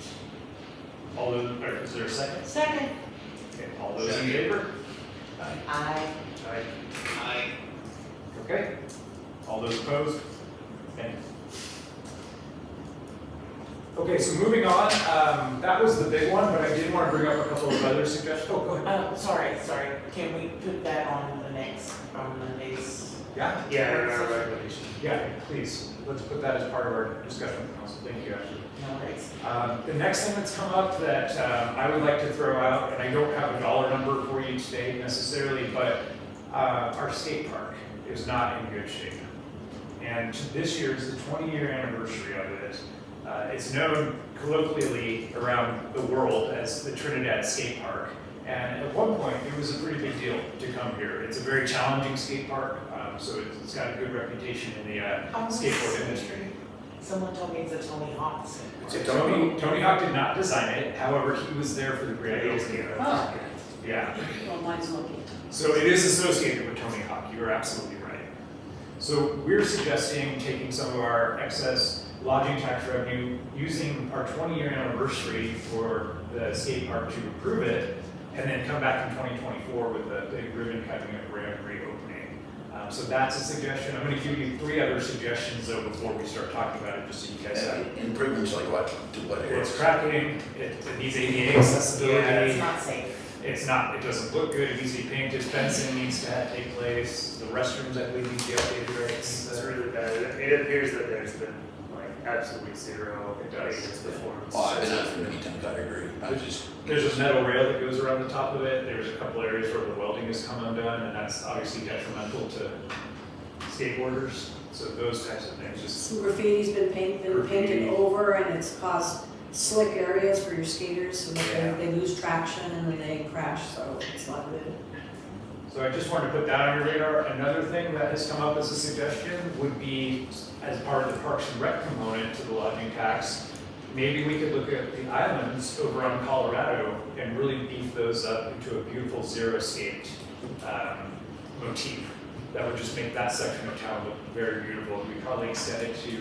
All those, is there a second? Second. Okay, all those in favor? I, Aye. Okay. All those opposed? Okay. Okay, so moving on, that was the big one, but I did want to bring up a couple of other suggestions. Oh, go ahead. sorry, can we put that on Monday's? Yeah? Yeah, in our recommendation. Yeah, please. Let's put that as part of our discussion with council. Thank you, Ashley. No worries. The next thing that's come up that I would like to throw out, and I don't have a dollar number for you today necessarily, but our skate park is not in good shape. And this year is the 20-year anniversary of it. It's known colloquially around the world as the Trinidad skate park. And at one point, it was a pretty big deal to come here. It's a very challenging skate park, so it's got a good reputation in the skateboard industry. Someone told me it's a Tony Hawk. Tony Hawk did not design it, however, he was there for the grand opening. Oh, Yeah, well, mine's looking. so it is associated with Tony Hawk, you are absolutely right. So we're suggesting taking some of our excess lodging tax revenue, using our 20-year anniversary for the skate park to approve it, and then come back in 2024 with a big ribbon cutting and grand reopening. So that's a suggestion. I'm going to give you 3 other suggestions though before we start talking about it, just so you guys have. Improvements like what, to what areas? It's cracking, it needs ADA accessibility. It's not safe. It's not, it doesn't look good, it needs to be painted, fencing needs to take place, the restrooms I believe need to be updated, right? It's really bad. It appears that there's been like absolutely zero It does. maintenance performance. Oh, I've been out there many times, I agree. I just, There's a metal rail that goes around the top of it, there's a couple areas where the welding has come undone, and that's obviously detrimental to skateboarders, so those types of things, just, Some graffiti's been painted Graffiti. over and it's caused slick areas for your skaters so that Yeah. they lose traction and then they crash, so it's not good. so I just wanted to put that on your radar. Another thing that has come up as a suggestion would be, as part of the Parks and Rec component to the lodging tax, maybe we could look at the islands over on Colorado and really beef those up into a beautiful zero-skate motif. That would just make that section of town look very beautiful. We probably extend it to,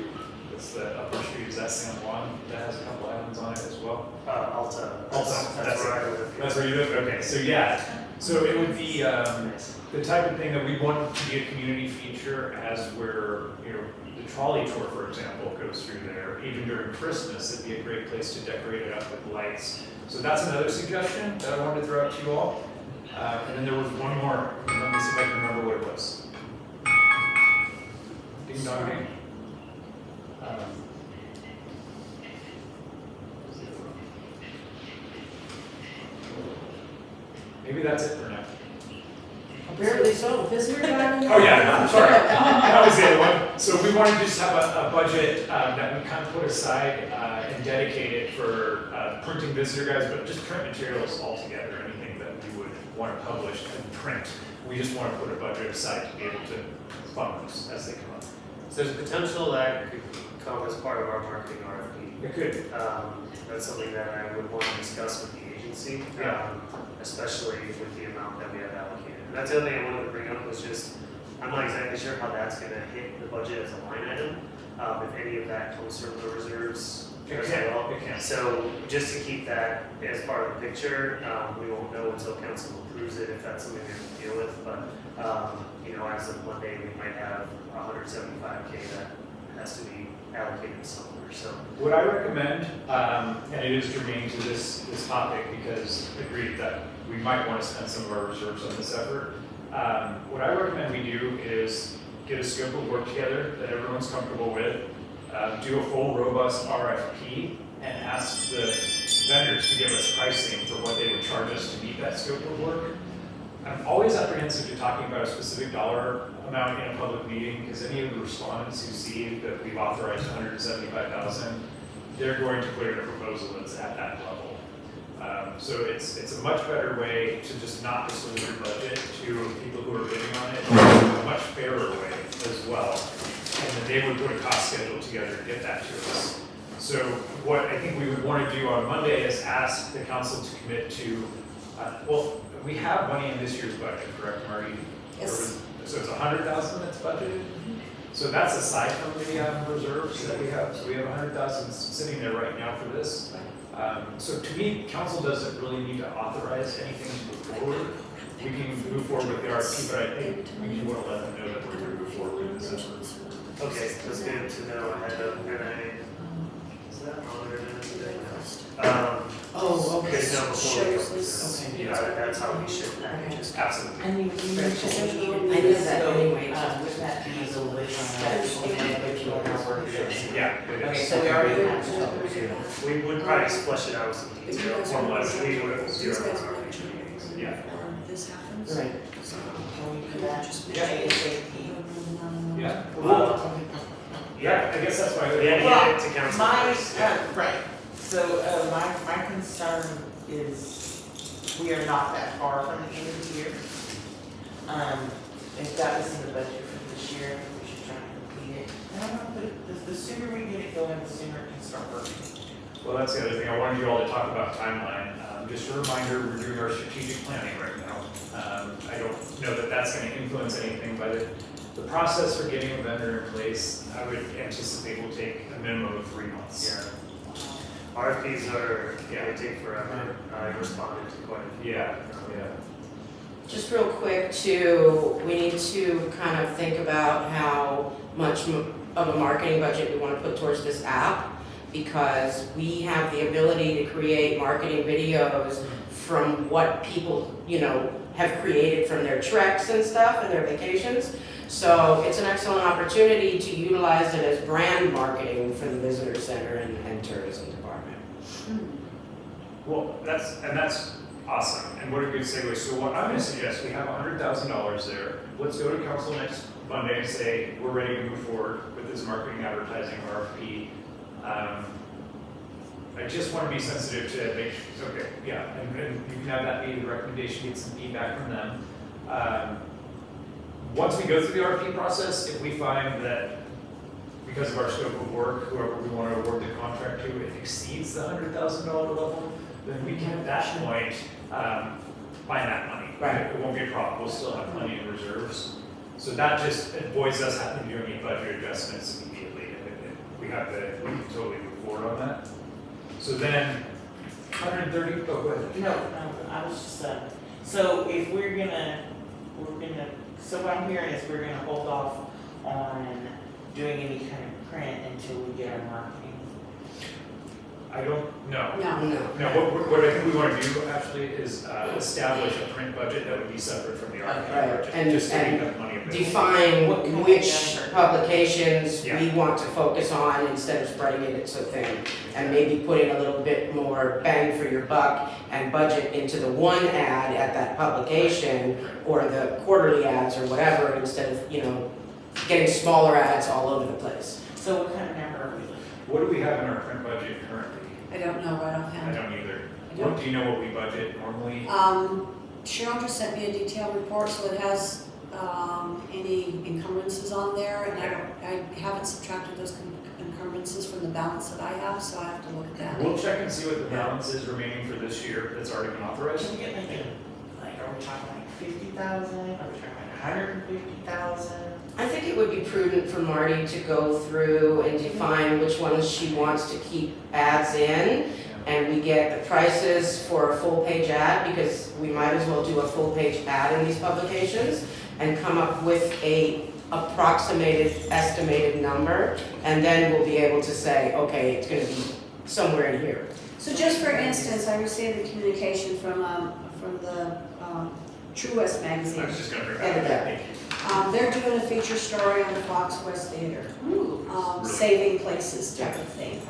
what's the upper street, is that San Juan? That has a couple islands on it as well. Alta. Alta, That's where I live. That's where you live? Okay, so yeah. So it would be the type of thing that we want to be a community feature as we're, the trolley tour, for example, goes through there. Even during Christmas, it'd be a great place to decorate it up with lights. So that's another suggestion that I wanted to throw out to you all. And then there was one more. Let me see if I can remember what it was. Ding dong ding. Maybe that's it for now. Apparently so, visitor guide. Oh yeah, I'm sorry. That was the other one. So we want to just have a budget that we kind of put aside and dedicate it for printing visitor guides, but just print materials altogether, anything that we would want to publish and print. We just want to put a budget aside to be able to fund those as they come up. So there's potential that could come as part of our marketing RFP. It could. That's something that I would want to discuss with the agency, Yeah. Especially with the amount that we have allocated. And that's the other thing I wanted to bring up was just, I'm not exactly sure how that's gonna hit the budget as a line item. If any of that comes from the reserves It as can. well. It can. So just to keep that as part of the picture, we won't know until council approves it if that's something they can deal with, but, as of Monday, we might have 175K that has to be allocated somewhere, so. What I recommend, and it is germane to this topic because agreed that we might want to spend some of our reserves on this effort. What I recommend we do is get a scope of work together that everyone's comfortable with, do a full robust RFP, and ask the vendors to give us pricing for what they would charge us to meet that scope of work. I'm always apprehensive to talking about a specific dollar amount in a public meeting because any of the respondents who see that we've authorized $175,000, they're going to put in a proposal that's at that level. So it's a much better way to just not disclose your budget to people who are bidding on it, a much fairer way as well. And then they would put a cost schedule together to get that to us. So what I think we would want to do on Monday is ask the council to commit to, we have money in this year's budget, correct, Marty? Yes. So it's 100,000 that's budgeted? So that's aside from the reserves that we have. So we have 100,000 sitting there right now for this. So to me, council doesn't really need to authorize anything to move forward. We can move forward with the RFP, but I think we do want to let them know that we're going to move forward with this effort. Okay, that's good to know ahead of, and is that on there today? Oh, okay. Good to know before we go through Shows this. Yeah, that's how we should package. Absolutely. And you mentioned even I knew that so, anyway. with that diesel, which on our work session. Yeah, it Okay, is. so we already have to talk about We would probably flesh it out with some detail, formalize, we would These zero guys on are our like generating Yeah. before this happens. Right. So, Can we do that? just Yeah. ASAP? Yeah. Well, Yeah, I guess that's why. we had to get it to council My, first. right, so, my concern is, we are not that far from the end of the year. If that was in the budget for this year, we should try and complete it. And I don't know, but the sooner we get it going, the sooner it can start working. Well, that's the other thing, I wanted you all to talk about timeline. Just a reminder, we're doing our strategic planning right now. I don't know that that's gonna influence anything, but the process for getting a vendor in place, I would anticipate will take a minimum of 3 months. Yeah. RFPs are, yeah, they take forever. I responded to quite a few. Yeah. Just real quick too, we need to kind of think about how much of a marketing budget we want to put towards this app, because we have the ability to create marketing videos from what people, have created from their treks and stuff and their vacations. So it's an excellent opportunity to utilize it as brand marketing for the visitor center and tourism department. Well, that's awesome, and what a good segue. So what I'm gonna suggest, we have $100,000 there. Let's go to council next Monday and say, we're ready to move forward with this marketing advertising RFP. I just want to be sensitive to make sure, okay, yeah, and you can have that be the recommendation, get some feedback from them. Once we go through the RFP process, if we find that because of our scope of work, whoever we want to award the contract to, it exceeds the $100,000 level, then we can at that point find that money. Right. It won't be a problem, we'll still have plenty in reserves. So that just avoids us having to do any budget adjustments immediately. We can totally move forward on that. So then, 130, go ahead. No, I was just, so if so what I'm hearing is we're gonna hold off on doing any kind of print until we get our marketing. I don't know. No. No, what I think we want to do actually is establish a print budget that would be separate from the RFP Right, budget, and- just so we and have money available. Define What can we which do? publications we Yeah. want to focus on instead of spreading it so thin. And maybe putting a little bit more bang for your buck and budget into the one ad at that publication or the quarterly ads or whatever, instead of, getting smaller ads all over the place. So what kind of number are we looking What do we have in our print budget currently? I don't know right I offhand. don't either. I don't. Do you know what we budget normally? Cheryl just sent me a detailed report, so it has, any encumbrances on there, and I haven't subtracted those encumbrances from the balance that I have, so I have to look at that. We'll check and see what the balance is remaining for this year that's already been at? authorized. Can we get are we talking like 50,000? Are we talking like 150,000? I think it would be prudent for Marty to go through and define which ones she wants to keep ads in. And we get the prices for a full page ad, because we might as well do a full page ad in these publications and come up with a approximated, estimated number. And then we'll be able to say, okay, it's gonna be somewhere in here. So just for instance, I received a communication from the True West I magazine. was just gonna bring Edit that that. up. Thank you. They're doing a feature story on the Fox West Theater, Really? saving places type of thing.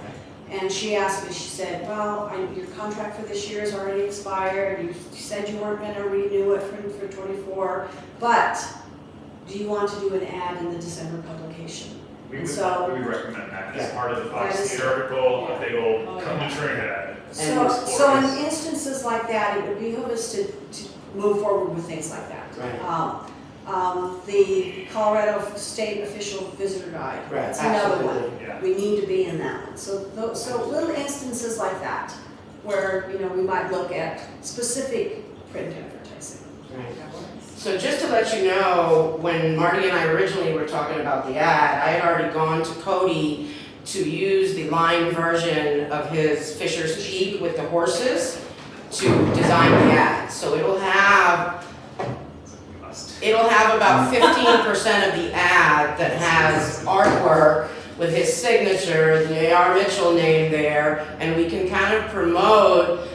And she asked me, she said, well, your contract for this year is already expired, you said you weren't gonna renew it for 24, but do you want to do an ad in the December publication? We And would, so- we would recommend that as Yeah. part of the Fox That is- Theater article, yeah. if they will Oh, come yeah. to Trinidad. So explore in this. instances like that, it would behoove us to move forward with things like that. Right. The Colorado State Official Visitor Guide, Right, that's another one. absolutely. Yeah. We need to be in that one. So little instances like that, where, we might look at specific print advertising. Right. So just to let you know, when Marty and I originally were talking about the ad, I had already gone to Cody to use the line version of his Fisher's Peak with the horses to design the ad. So it'll have about 15% of the ad that has artwork with his signature, the A.R. Mitchell name there, and we can kind of promote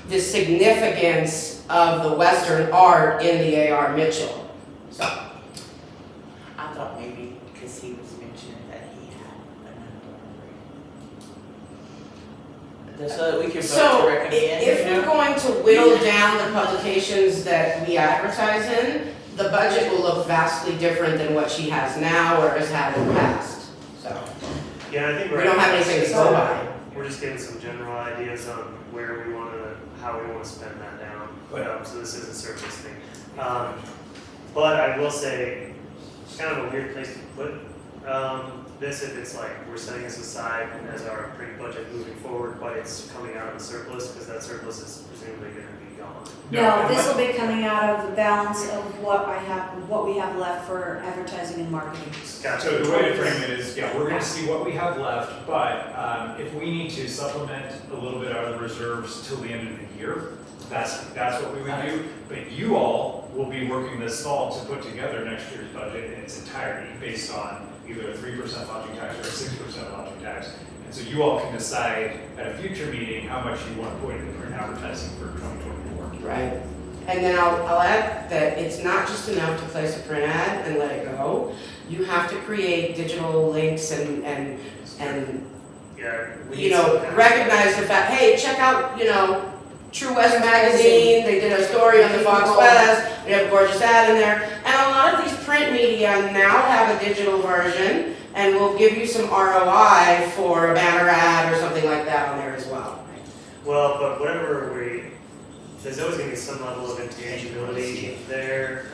the significance of the Western art in the A.R. Mitchell. So, I thought maybe because he was mentioning that he had another. So that we can vote so to recommend. if we're going to whittle down the publications that we advertise in, the budget will look vastly different than what she has now or has had in the past. So, Yeah, I think we don't have anything to go by. We're just getting some general ideas on where we want to, how we want to spend that down. So this is a service thing. But I will say, it's kind of a weird place to put this if it's like we're setting this aside as our print budget moving forward, but it's coming out of the surplus because that surplus is presumably going to be gone. No, this will be coming out of the balance of what we have left for advertising and marketing. Gotcha. So the way to frame it is, yeah, we're gonna see what we have left, but if we need to supplement a little bit out of the reserves till the end of the year, that's what we would do. But you all will be working this fall to put together next year's budget in its entirety based on either a 3% lodging tax or a 6% lodging tax. And so you all can decide at a future meeting how much you want to put in print advertising for 2024. Right. And then I'll add that it's not just enough to place a print ad and let it go. You have to create digital links and Yeah. we you need some know, kind of- recognize the fact, hey, check out, you know, True West Magazine, they did a story on the Fox West, we have a gorgeous ad in there. And a lot of these print media now have a digital version and will give you some ROI for a banner ad or something like that on there as well. Well, but whatever there's always going to be some level of intangibility there.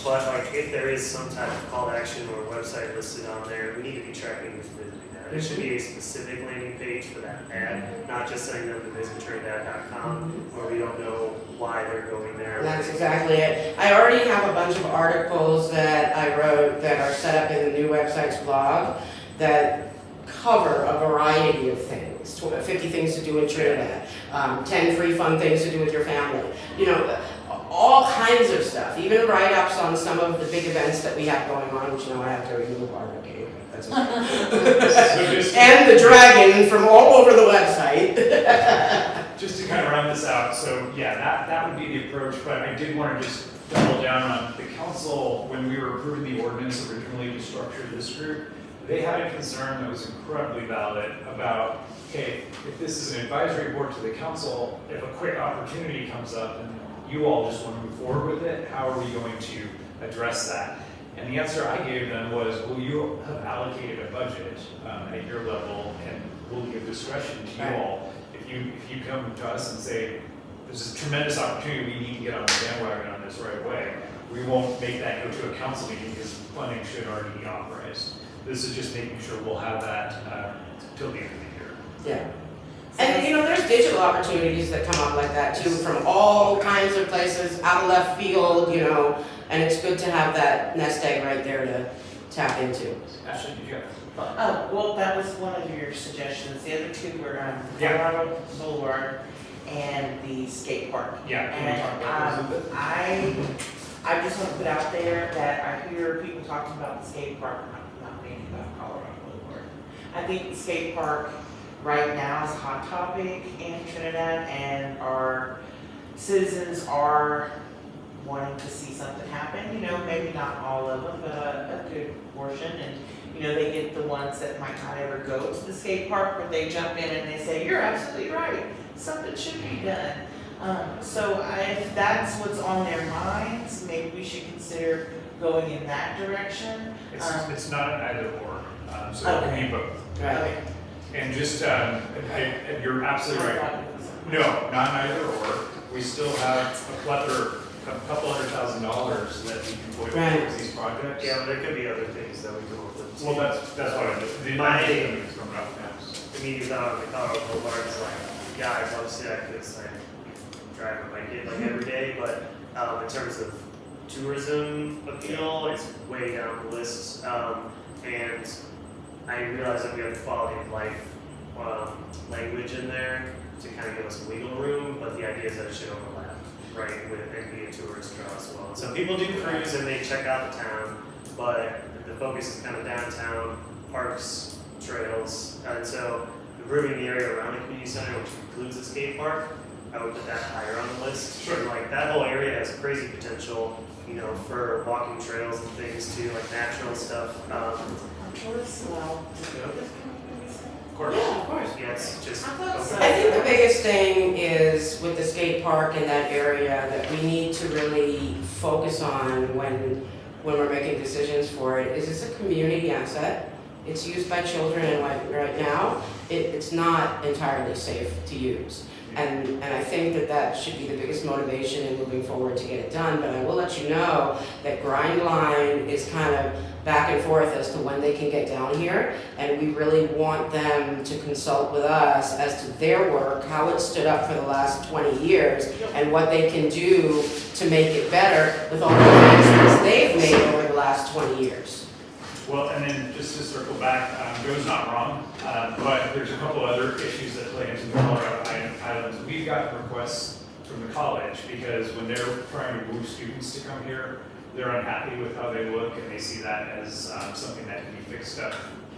But like if there is some type of call to action or website listed on there, we need to be tracking who's visiting that. There should be a specific landing page for that ad, not just sending them to visitTrinidad.com where we don't know why they're going there. That's exactly it. I already have a bunch of articles that I wrote that are set up in the new website's blog that cover a variety of things. 50 things to do in Trinidad, 10 free fun things to do with your family. You know, all kinds of stuff. Even write-ups on some of the big events that we have going on, which now I have to remove okay, that's okay. And the dragon from all over the website. Just to kind of round this out, so yeah, that would be the approach, but I did want to just double down on the council, when we were approving the ordinance originally to structure this group, they had a concern that was incredibly valid about, okay, if this is an advisory board to the council, if a quick opportunity comes up and you all just want to move forward with it, how are we going to address that? And the answer I gave them was, well, you have allocated a budget at your level and we'll give discretion to you all. If you come to us and say, there's this tremendous opportunity, we need to get on the bandwagon on this right away, we won't make that go to a council meeting because funding should already be authorized. This is just making sure we'll have that till the end of the year. Yeah. And you know, there's digital opportunities that come up like that too, from all kinds of places, out of left field, you know, and it's good to have that nest egg right there to tap into. Ashley, did you have? Oh, well, that was one of your suggestions. The other two were Colorado Boulevard and the skate park. Yeah, can we talk about those a bit? I just want to put out there that I hear people talking about the skate park, not thinking about Colorado Boulevard. I think the skate park right now is a hot topic in Trinidad, and our citizens are wanting to see something happen. You know, maybe not all of them, but a good portion. And you know, they get the ones that might not ever go to the skate park, but they jump in and they say, "You're absolutely right. Something should be done." So if that's what's on their minds, maybe we should consider going in that direction. It's not an either or, so it can be both. Right. And just, you're absolutely right. No, not an either or. We still have a plethora, a couple $100,000 that we can put towards these projects. Yeah, but there could be other things that we come up with. Well, that's what I did. The My- thing is coming up next. I mean, you thought the Colorado Boulevard is like, guys, obviously I could like drive a bike like every day, but in terms of tourism appeal, it's way down the list. And I realize that we have the quality of life language in there to kind of give us wiggle room, but the idea is that it should overlap, right, with and be a tourist draw as well. So people do cruise and they check out the town, but the focus is kind of downtown, parks, trails, and so improving the area around the community center, which includes the skate park, I would put that higher on the list. Sure. And like that whole area has crazy potential, for walking trails and things too, like natural stuff. Are tourists allowed to go to the community center? Of course. Yeah, of course. Yeah, it's just. I thought so. I think the biggest thing is with the skate park in that area that we need to really focus on when we're making decisions for it is it's a community asset. It's used by children and right now, it's not entirely safe to use. And I think that should be the biggest motivation in moving forward to get it done. But I will let you know that Grind Line is kind of back and forth as to when they can get down here. And we really want them to consult with us as to their work, how it stood up for the last 20 years, and what they can do to make it better with all the advancements they've made over the last 20 years. Well, and then just to circle back, Joe's not wrong, but there's a couple other issues that play into the Colorado Islands. We've got requests from the college because when they're trying to woo students to come here, they're unhappy with how they look and they see that as something that can be fixed up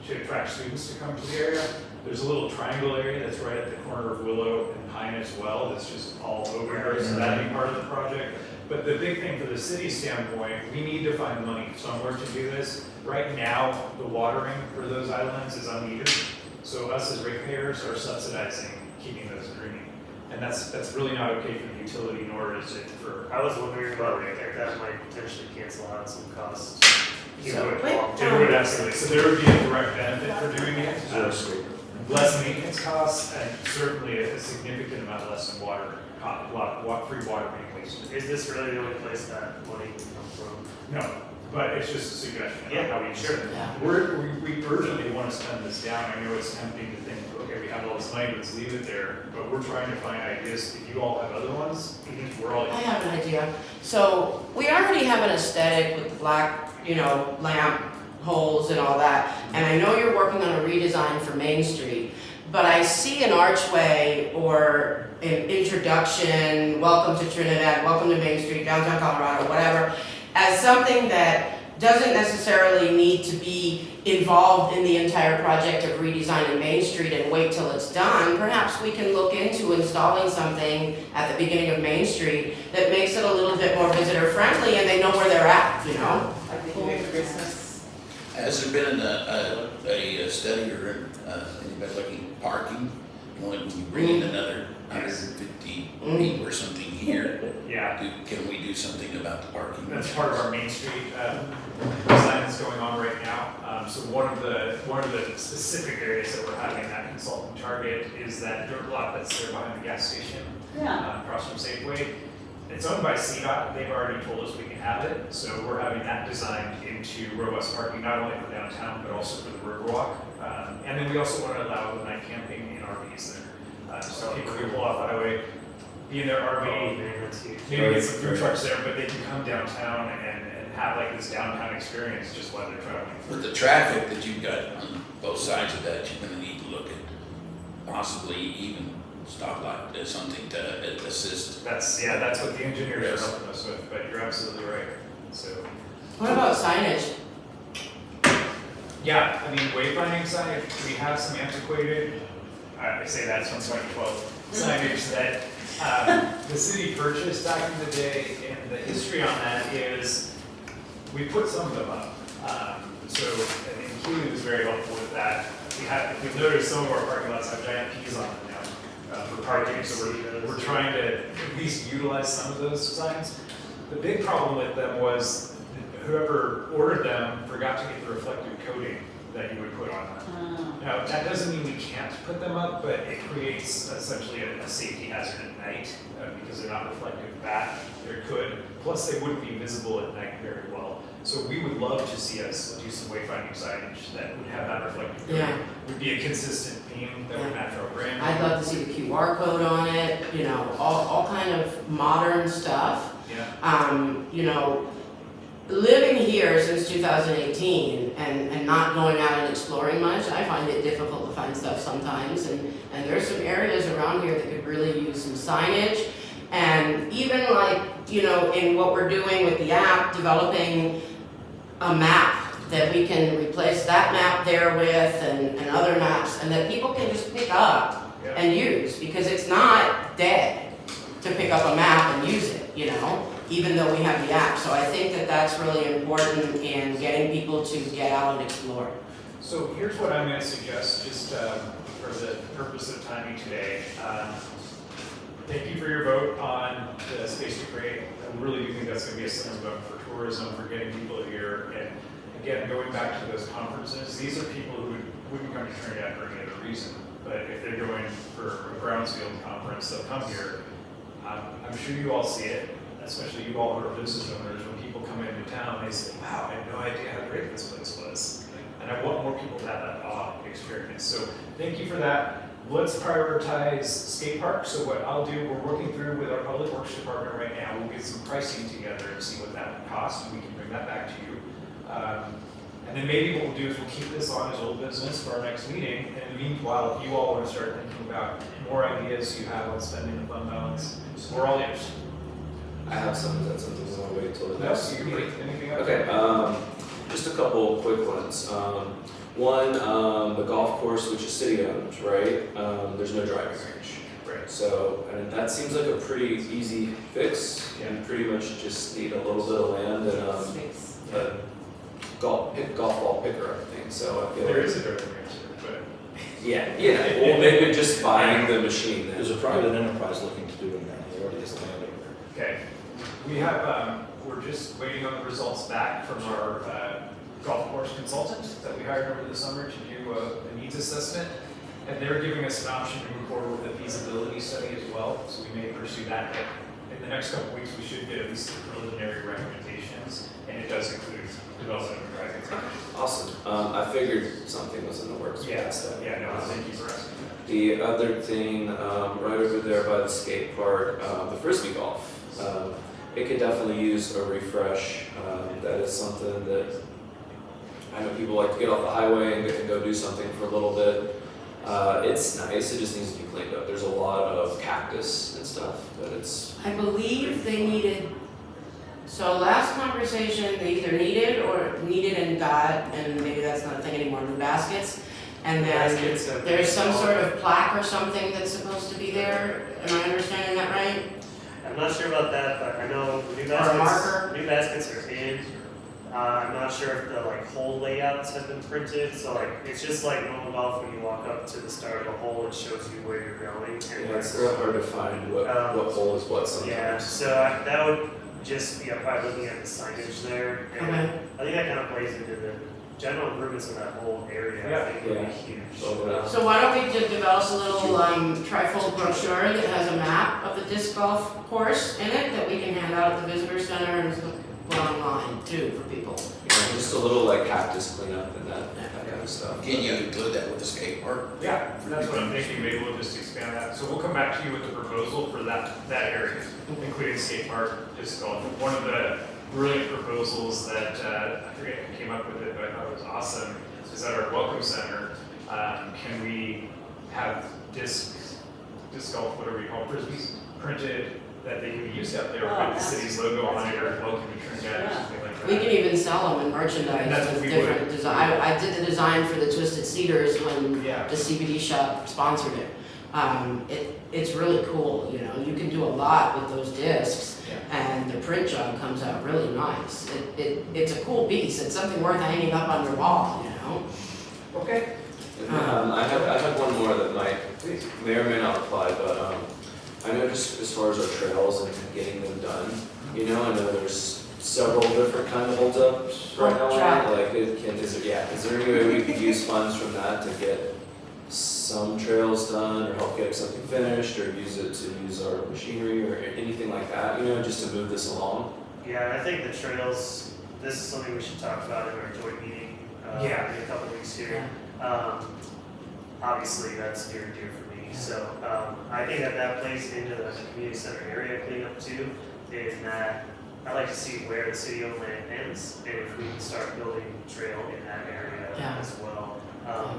to attract students to come to the area. There's a little triangle area that's right at the corner of Willow and Pine as well. That's just all over here, so that'd be part of the project. But the big thing for the city standpoint, we need to find money somewhere to do this. Right now, the watering for those islands is unmetered. So us as ratepayers are subsidizing keeping those green. And that's really not okay for the utility, nor is it for. I was wondering about that might potentially cancel out some costs. It would absolutely. So there would be a direct benefit for doing it. Less maintenance costs and certainly a significant amount less in water, free water being wasted. Is this really the only place that money can come from? No, but it's just a suggestion of Yeah, how we sure. should. Yeah. We urgently want to spend this down. I know it's tempting to think, okay, we have all this money, let's leave it there. But we're trying to find ideas. If you all have other ones, we're all. I have an idea. So we already have an aesthetic with the black, lamp holes and all that. And I know you're working on a redesign for Main Street, but I see an archway or an introduction, welcome to Trinidad, welcome to Main Street, downtown Colorado, whatever, as something that doesn't necessarily need to be involved in the entire project of redesigning Main Street and wait till it's done. Perhaps we can look into installing something at the beginning of Main Street that makes it a little bit more visitor friendly and they know where they're at, Like the New York Christmas. Has there been a study or anybody looking at parking? When you bring in another 150 people or something here, Yeah, can we do something about the parking? that's part of our Main Street design that's going on right now. So one of the specific areas that we're having that consultant target is that dirt lot that's there behind the gas station. Yeah. Across from Safeway. It's owned by CDOT. They've already told us we can have it. So we're having that designed into robust parking, not only for downtown, but also for the Riverwalk. And then we also want to allow night camping in RVs there. So people can pull off the highway, be in their Oh, RV, man, that's huge. maybe get some food trucks there, but they can come downtown and have like this downtown experience just while they're traveling. With the traffic that you've got on both sides of that, you're gonna need to look at possibly even stoplight as something to assist. That's what the engineers are helping us with, but you're absolutely right. So. What about signage? Yeah, I mean, wayfinding signage, we have some antiquated, I say that's from 2012, signage that the city purchased back in the day, and the history on that is we put some of them up. So, and Keely was very helpful with that. If you've noticed, some of our parking lots have giant P's on them now for parking, so we're trying to at least utilize some of those signs. The big problem with them was whoever ordered them forgot to get the reflective coating that you would put on them. Now, that doesn't mean we can't put them up, but it creates essentially a safety hazard at night because they're not reflective back. They could, plus they wouldn't be visible at night very well. So we would love to see us do some wayfinding signage that would have that reflective coating. Yeah. Would be a consistent theme that would match our brand. I'd love to see the QR code on it, all kind of modern stuff. Yeah. living here since 2018 and not going out and exploring much, I find it difficult to find stuff sometimes. And there's some areas around here that could really use some signage. And even like, you know, in what we're doing with the app, developing a map that we can replace that map there with and other maps, and that people can just pick up and use, because it's not dead to pick up a map and use it, you know, even though we have the app. So I think that that's really important in getting people to get out and explore. So here's what I'm going to suggest, just for the purpose of timing today. Thank you for your vote on the Space to Create. I really do think that's going to be a slam dunk for tourism, for getting people here. And again, going back to those conferences, these are people who wouldn't come to Trinidad for any other reason. But if they're going for a Brownsfield conference, they'll come here. I'm sure you all see it, especially you all who are business owners. When people come into town, they say, wow, I had no idea how great this place was. And I want more people to have that awe experience. So thank you for that. Let's prioritize skate park. So what I'll do, we're working through with our public works department right now. We'll get some pricing together and see what that would cost, and we can bring that back to you. And then maybe what we'll do is we'll keep this on as old business for our next meeting. And in the meanwhile, if you all want to start thinking about more ideas you have on spending the fund balance, we're all ears. I have some, is that something we want to wait till the No, next you can meeting? wait. Anything else? Okay, just a couple quick ones. One, the golf course, which is city owned, right? There's no driving range. Right. So, and that seems like a pretty easy fix. You pretty much just need a little bit of land and a golf ball picker, I think. So I feel There like, is a driving range there, yeah. Well, maybe just buying the machine then. There's a private enterprise looking to do it now, they already has land over there. but okay. We have, we're just waiting on the results back from our golf course consultant that we hired over the summer to do a needs assessment. And they're giving us an option to move forward with a feasibility study as well, so we may pursue that. But in the next couple of weeks, we should get at least the preliminary recommendations, and it does include development of a driving range. Awesome. I figured something was in the works. Yeah, past that. yeah, no, thank you for asking. The other thing, right over there by the skate park, the frisbee golf. It could definitely use a refresh. That is something that I know people like to get off the highway and get to go do something for a little bit. It's nice, it just needs to be cleaned up. There's a lot of cactus and stuff, but it's. I believe they needed, so last conversation, they either needed and got, and maybe that's not a thing anymore, new baskets. And then there's some sort of plaque or something that's supposed to be there. Am I understanding that right? I'm not sure about that, but I know Or a marker? new baskets are in. I'm not sure if the like hole layouts have been printed, so like it's just like normal golf when you walk up to the start of a hole, it shows you where you're going. And Yeah, it's real hard to find what hole is what sometimes. yeah, so that would just be probably looking at the signage there. And Okay. I think that kind of plays into the general improvements in that whole area. Yeah. I think would Yeah. be huge. Overall. So why don't we just develop a little trifold brochure that has a map of the disc golf course in it that we can hand out at the visitor center and put online too for people. Yeah, just a little like cactus cleanup and that kind of stuff. Can you include that with the skate park? Yeah, that's what I'm thinking, maybe we'll just expand that. So we'll come back to you with the proposal for that area, including skate park, disc golf. One of the brilliant proposals that, I forget who came up with it, but I thought it was awesome, is at our welcome center, can we have disc golf, whatever you call it, frisbees, printed that they can be used out there with the city's logo on it, or welcome to Trinidad, or something like that. We can even sell them in merchandise And that's what with we different design. I did the design for the Twisted Cedars when Yeah. the CBD shop sponsored it. It's really cool, you know, you can do a lot with those discs, Yeah. and the print job comes out really nice. It's a cool piece, it's something worth hanging up on your wall, you know? Okay. And, I have one more that may or may not apply, but I know just as far as our trails and getting them done, you know, I know there's several different kind of holdups right now. Track. Like, is there any way we could use funds from that to get some trails done, or help get something finished, or use it to use our machinery, or anything like that, you know, just to move this along? Yeah, I think the trails, this is something we should talk about in our joint meeting, Yeah. in a couple weeks here. Obviously, that's near and dear for me, so, I think that plays into the community center area cleanup too, in that, I'd like to see where the city-owned land ends, and if we can start building trail in that area Yeah. as well.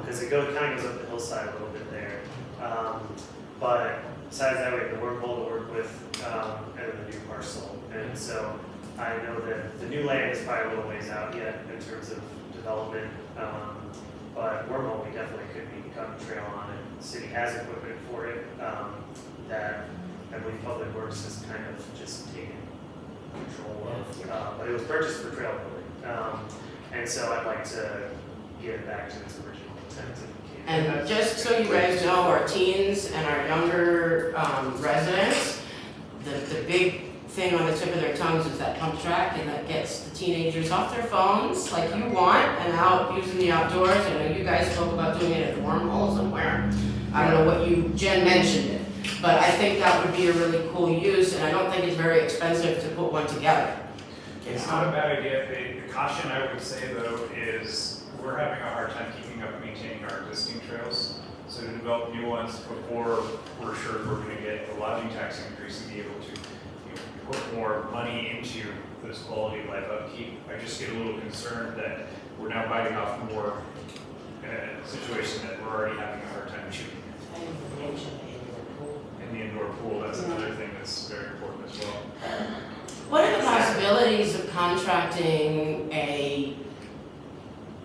Because it kind of goes up the hillside a little bit there. But besides that, we have the wormhole to work with, and then the new parcel. And so I know that the new land is probably a little ways out yet in terms of development. But wormhole, we definitely could become a trail on it. The city has equipment for it, that I believe Public Works has kind of just taken control of. But it was purchased for trail building. And so I'd like to get it back to its original intent if we can. And just so you guys know, our teens and our younger residents, the big thing on the tip of their tongues is that pump track, and that gets the teenagers off their phones like you want and out using the outdoors. I know you guys spoke about doing it at the wormhole somewhere. I don't know what you, Jen mentioned it, but I think that would be a really cool use, and I don't think it's very expensive to put one together. It's not a bad idea. The caution I would say though is we're having a hard time keeping up maintaining our existing trails. So to develop new ones before we're sure we're going to get the lodging tax increase and be able to put more money into this quality of life upkeep. I just get a little concerned that we're now biting off more in a situation that we're already having a hard time achieving. I didn't mention the indoor pool. And the indoor pool, that's another thing that's very important as well. What are the possibilities of contracting a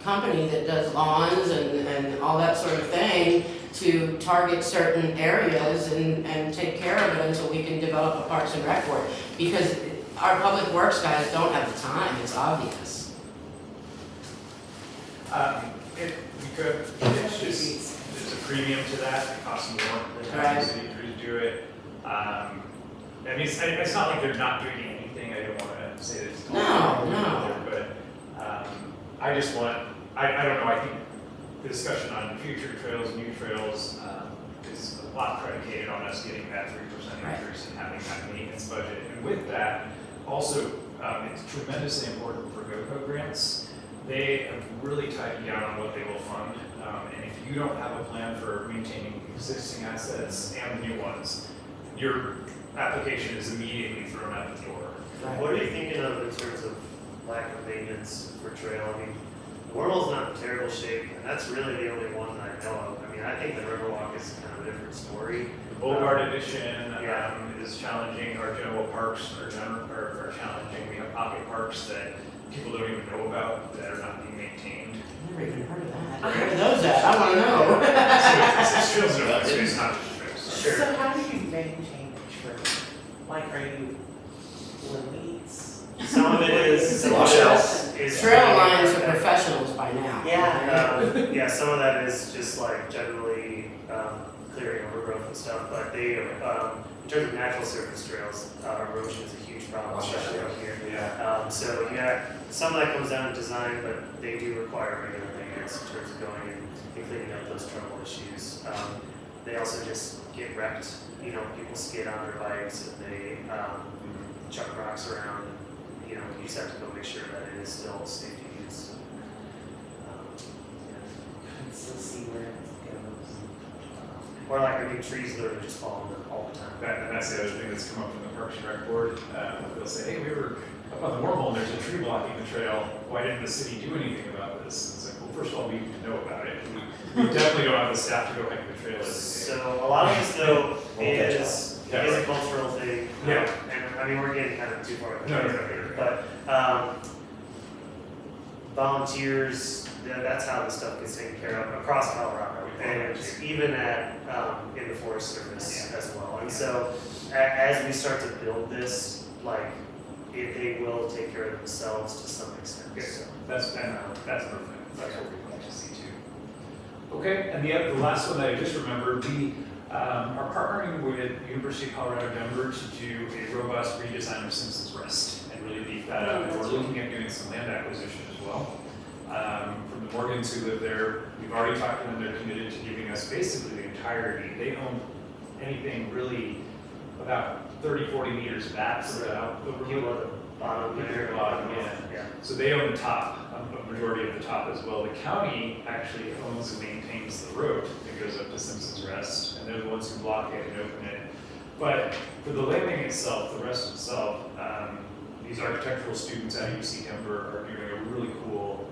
company that does lawns and all that sort of thing to target certain areas and take care of it until we can develop a Parks and Rec board? Because our public works guys don't have the time, it's obvious. We could, it's just, there's a premium to that, it costs more than Right. the city to do it. I mean, it's not like they're not doing anything, I don't want to say that it's totally No. either, but I just want, I don't know, I think the discussion on future trails, new trails, is a lot predicated on us getting that 3% increase and having that maintenance budget. And with that, also, it's tremendously important for GOCO grants. They have really tightened down on what they will fund. And if you don't have a plan for maintaining existing assets and the new ones, your application is immediately thrown out the door. What are you thinking of in terms of lack of maintenance for trail? I mean, the wormhole's not in terrible shape, and that's really the only one that I know of. I mean, I think the Riverwalk is kind of a different story. The Boulevard Edition Yeah. is challenging. Our general parks are challenging. We have pocket parks that people don't even know about that are not being maintained. I've never even heard of that. Where are those at? I wanna know. So it's trails that are like, it's not just trails. Sure. So how do you maintain the trail? Like, are you pulling weeds? Some of it is. Trail lines are professionals by now. Yeah. Some of that is just like generally clearing overgrowth and stuff, but they, in terms of natural surface trails, erosion is a huge problem, especially out here. Yeah. So yeah, some of that comes down to design, but they do require regular maintenance in terms of going and cleaning up those trouble issues. They also just get wrecked, you know, people skid on their bikes and they chuck rocks around. You know, you just have to go make sure that it is still safe to use. So see where it goes. Or like, I mean, trees literally just fall on them all the time. And that's the other thing that's come up from the Parks and Rec board. They'll say, hey, we were up on the wormhole and there's a tree blocking the trail. Why didn't the city do anything about this? It's like, well, first of all, we need to know about it. We definitely don't have the staff to go hike the trail every day. So a lot of this though is Yeah, a right. cultural thing. Yeah. And I mean, we're getting kind of too far. No. But volunteers, that's how this stuff gets taken care of across Colorado. And even at, in the Forest Service as well. And so as we start to build this, like, they will take care of themselves to some extent. So, That's perfect. That's what we'd like to see too. Okay, and the last one that I just remembered, we are partnering with University of Colorado Denver to do a robust redesign of Simpsons Rest and really beef that up. And we're looking at doing some land acquisition as well. From the Morgans who live there, we've already talked to them, they're committed to giving us basically the entirety. They own anything really about 30, 40 meters back from the people at the bottom there. Yeah. So they own the top, a majority of the top as well. The county actually owns and maintains the road that goes up to Simpsons Rest, and they're the ones who block it and open it. But for the landing itself, the rest itself, these architectural students at UC Denver are doing a really cool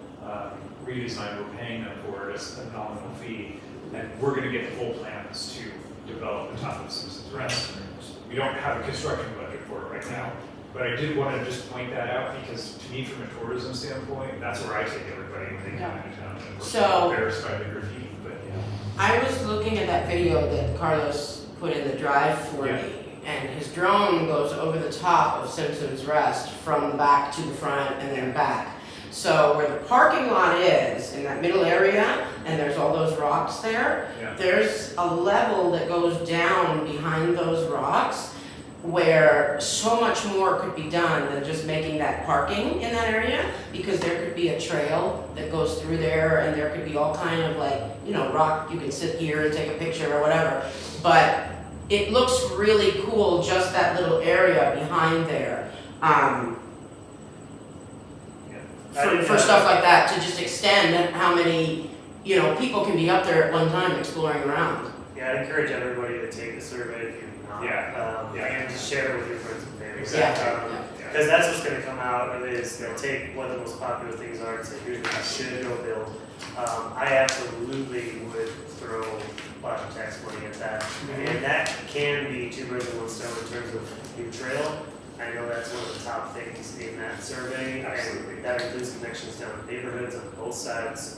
redesign. We're paying them for it as a nominal fee, and we're gonna get full plans to develop the top of Simpsons Rest. We don't have a construction budget for it right now, but I did want to just point that out because to me, from a tourism standpoint, that's where I take everybody when they come into town. And we're So- embarrassed by the graffiti, but yeah. I was looking at that video that Carlos put in the drive for Yeah. me, and his drone goes over the top of Simpson's Rest from the back to the front and then back. So where the parking lot is, in that middle area, and there's all those rocks there, Yeah. there's a level that goes down behind those rocks where so much more could be done than just making that parking in that area, because there could be a trail that goes through there, and there could be all kind of like, you know, rock, you can sit here and take a picture or whatever. But it looks really cool, just that little area behind there. For stuff like that, to just extend how many, you know, people can be up there at one time exploring around. Yeah, I'd encourage everybody to take the survey if you've not. Yeah. And to share it with your friends and family. Exactly. Yeah. Because that's what's gonna come out of it, is they'll take what the most popular things are and say, here's what you should go build. I absolutely would throw a lot of tax money at that. And that can be two birds with one stone in terms of new trail. I know that's one of the top things in that survey. Absolutely. And that includes connections down to neighborhoods on both sides,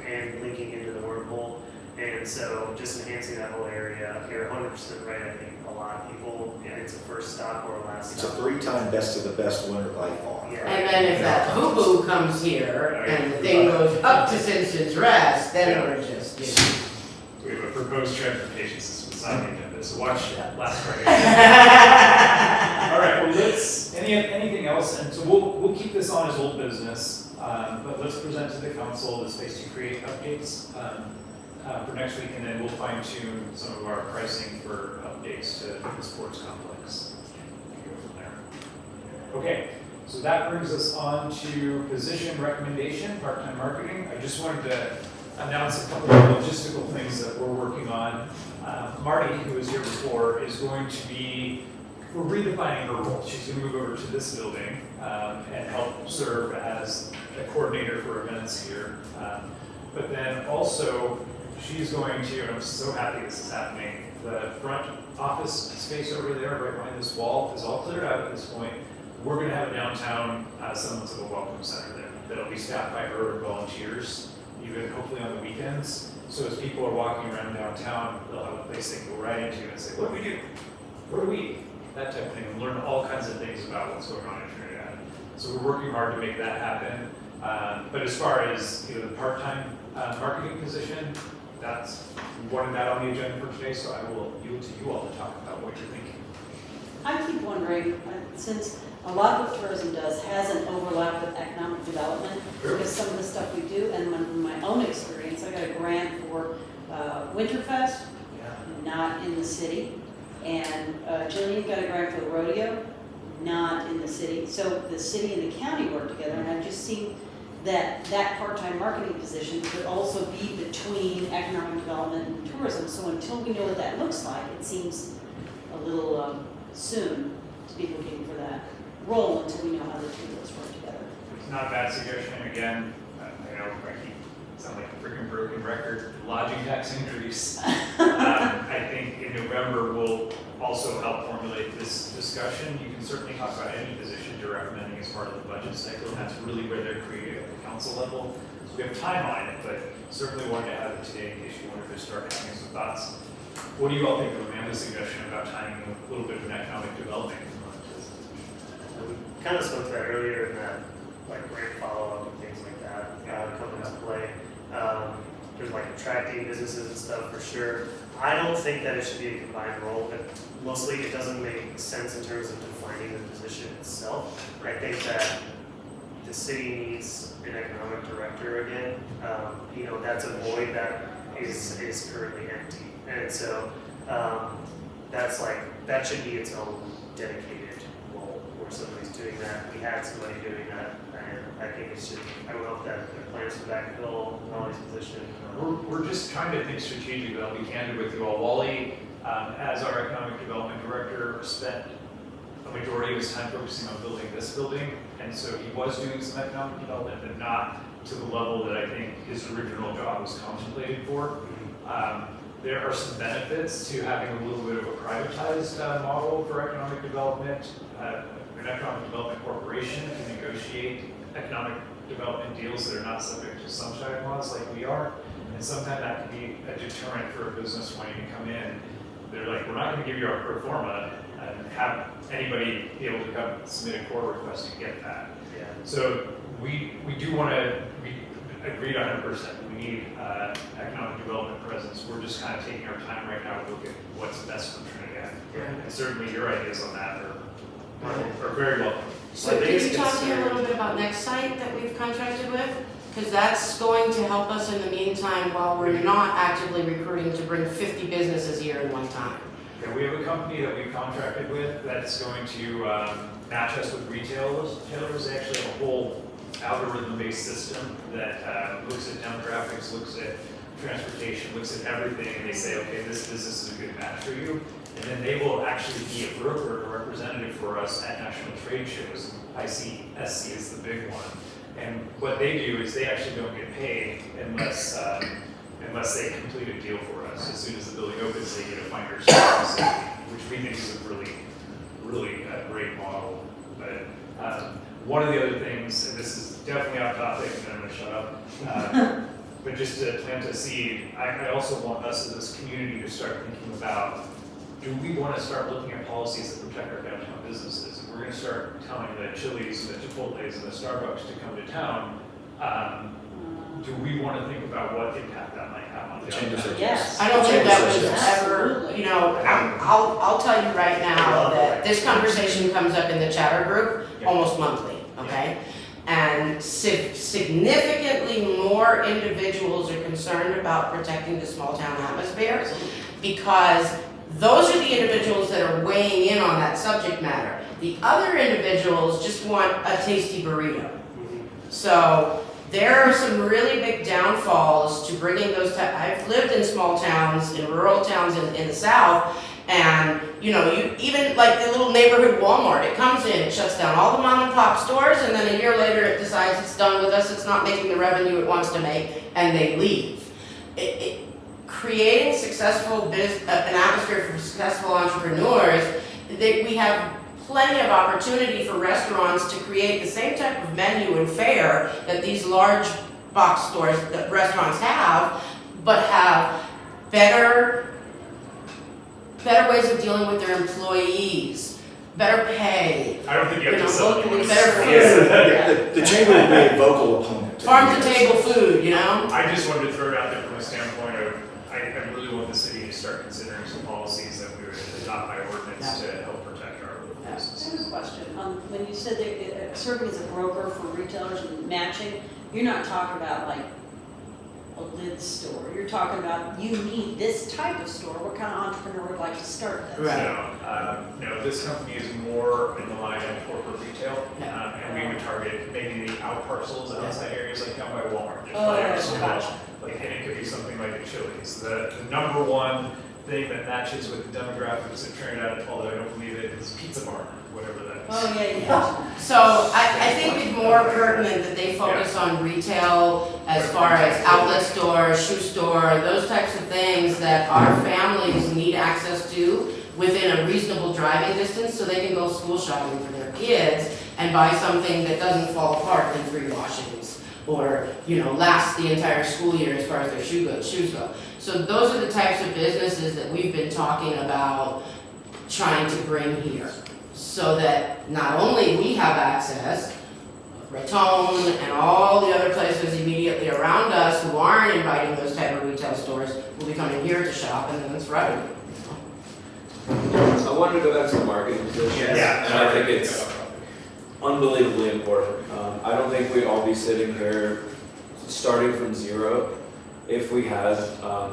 and linking into the wormhole. And so just enhancing that whole area, you're 100% right. I think a lot of people, and it's a first stop or a last It's a stop. 3-time best of the best winter by far. Yeah. And then if that boo-boo comes here and the thing goes up to Simpson's Rest, then we're just, you know. We have a proposed transportation system, it's on the agenda, so watch that last Friday. All right, well, anything else, and so we'll keep this on as old business, but let's present to the council the space to create updates for next week, and then we'll fine tune some of our pricing for updates to the sports complex. Go from there. Okay, so that brings us on to position recommendation, part-time marketing. I just wanted to announce a couple of logistical things that we're working on. Marty, who was here before, is going to be, we're redefining her role. She's going to move over to this building and help serve as a coordinator for events here. But then also, she's going to, and I'm so happy this is happening, the front office space over there, right behind this wall, is all cleared out at this point. We're going to have a downtown semblance of a welcome center there that'll be staffed by her and volunteers, even hopefully on the weekends. So as people are walking around downtown, they'll have a place they can go right into and say, what do we do? Where do we eat? That type of thing, and learn all kinds of things about what's going on in Trinidad. So we're working hard to make that happen. But as far as the part-time marketing position, that's wanted that on the agenda for today, so I will yield to you all to talk about what you're thinking. I keep wondering, since a lot of what tourism does has an overlap with economic development, because some of the stuff we do, and in my own experience, I got a grant for Winterfest, not in the city, and Jillian got a grant for the rodeo, not in the city. So the city and the county work together, and I've just seen that part-time marketing position could also be between economic development and tourism. So until we know what that looks like, it seems a little soon to be looking for that role until we know how the two of those work together. It's not a bad suggestion. Again, I know I keep sound like a freaking broken record. Lodging tax increase. I think in November we'll also help formulate this discussion. You can certainly talk about any position you're recommending as part of the budget cycle, and that's really where they're created at the council level. So we have time on it, but certainly wanted to have it today in case you wanted to start having some thoughts. What do you all think of Amanda's suggestion about tying in a little bit of an economic development component to this? We kind of spoke to that earlier in that, like, grant follow-up and things like that, come into play. There's like attracting businesses and stuff for sure. I don't think that it should be a combined role, but mostly it doesn't make sense in terms of defining the position itself. I think that the city needs an economic director again. That's a void that is currently empty. And so that should be its own dedicated role where somebody's doing that. We had somebody doing that, and I think it should, I don't know if that the plans to backfill Wally's position. We're just trying to think strategically. I'll be candid with you all. Wally, as our economic development director, spent a majority of his time focusing on building this building, and so he was doing some economic development, but not to the level that I think his original job was contemplated for. There are some benefits to having a little bit of a privatized model for economic development. An economic development corporation can negotiate economic development deals that are not subject to sunshine laws like we are. And sometimes that can be a deterrent for a business wanting to come in. They're like, we're not going to give you our pro forma and have anybody be able to come submit a core request to get that. Yeah. So we do want to, we agreed 100%. We need economic development presence. We're just kind of taking our time right now to look at what's best for Trinidad. Yeah. And certainly your ideas on that are very welcome. So can you talk to me a little bit about Next Site that we've contracted with? Because that's going to help us in the meantime while we're not actively recruiting to bring 50 businesses here in one time. Yeah, we have a company that we've contracted with that's going to match us with retailers. They actually have a whole algorithm-based system that looks at demographics, looks at transportation, looks at everything, and they say, okay, this business is a good match for you. And then they will actually be a broker or representative for us at national trade shows. ICSC is the big one. And what they do is they actually don't get paid unless they complete a deal for us. As soon as the building opens, they get a finder's fee, which we think is a really great model. But one of the other things, and this is definitely off topic, and I'm going to shut up, but just to plant a seed, I also want us as this community to start thinking about, do we want to start looking at policies that protect our downtown businesses? If we're going to start telling the Chili's and the Chipotle's and the Starbucks to come to town, do we want to think about what impact that might have on downtown? Yes. I don't think that was Yes. ever, you know, I'll tell you right now that this conversation comes up in the chatter group almost monthly, okay? And significantly more individuals are concerned about protecting the small town atmosphere because those are the individuals that are weighing in on that subject matter. The other individuals just want a tasty burrito. So there are some really big downfalls to bringing those, I've lived in small towns, in rural towns in the South, and you know, you even like the little neighborhood Walmart, it comes in, it shuts down all the mom and pop stores, and then a year later it decides it's done with us, it's not making the revenue it wants to make, and they leave. Creating successful an atmosphere for successful entrepreneurs, we have plenty of opportunity for restaurants to create the same type of menu and fare that these large box stores, that restaurants have, but have better ways of dealing with their employees, better pay. I don't think you have to sell anyone. Better food. Yeah, the chamber will be a vocal opponent. Farm to table food, you know? I just wanted to throw it out there from a standpoint of, I really want the city to start considering some policies that we would adopt by ordinance to help protect our local I businesses. have a question. When you said that serving as a broker for retailers and matching, you're not talking about like a lid store. You're talking about you need this type of store. What kind of entrepreneur would like to start this? Right. No, this company is more in the line of corporate retail, and we would target maybe the out parcels, outside areas like down by Walmart. There's Oh, probably so much, gotcha. like, and it could be something like a Chili's. The number one thing that matches with the demographics of Trinidad, although I don't believe it, is Pizza Bar, whatever that is. Oh, yeah. So I think it's more pertinent that they focus on retail as far as outlet store, shoe store, those types of things that our families need access to within a reasonable driving distance so they can go school shopping for their kids and buy something that doesn't fall apart in 3 washings or, you know, last the entire school year as far as their shoes go. So those are the types of businesses that we've been talking about trying to bring here, so that not only we have access, Raton and all the other places immediately around us who aren't inviting those type of retail stores will be coming here to shop, and then it's revenue. I wanted to go back to the marketing position, and I think it's unbelievably important. I don't think we'd all be sitting here starting from zero if we had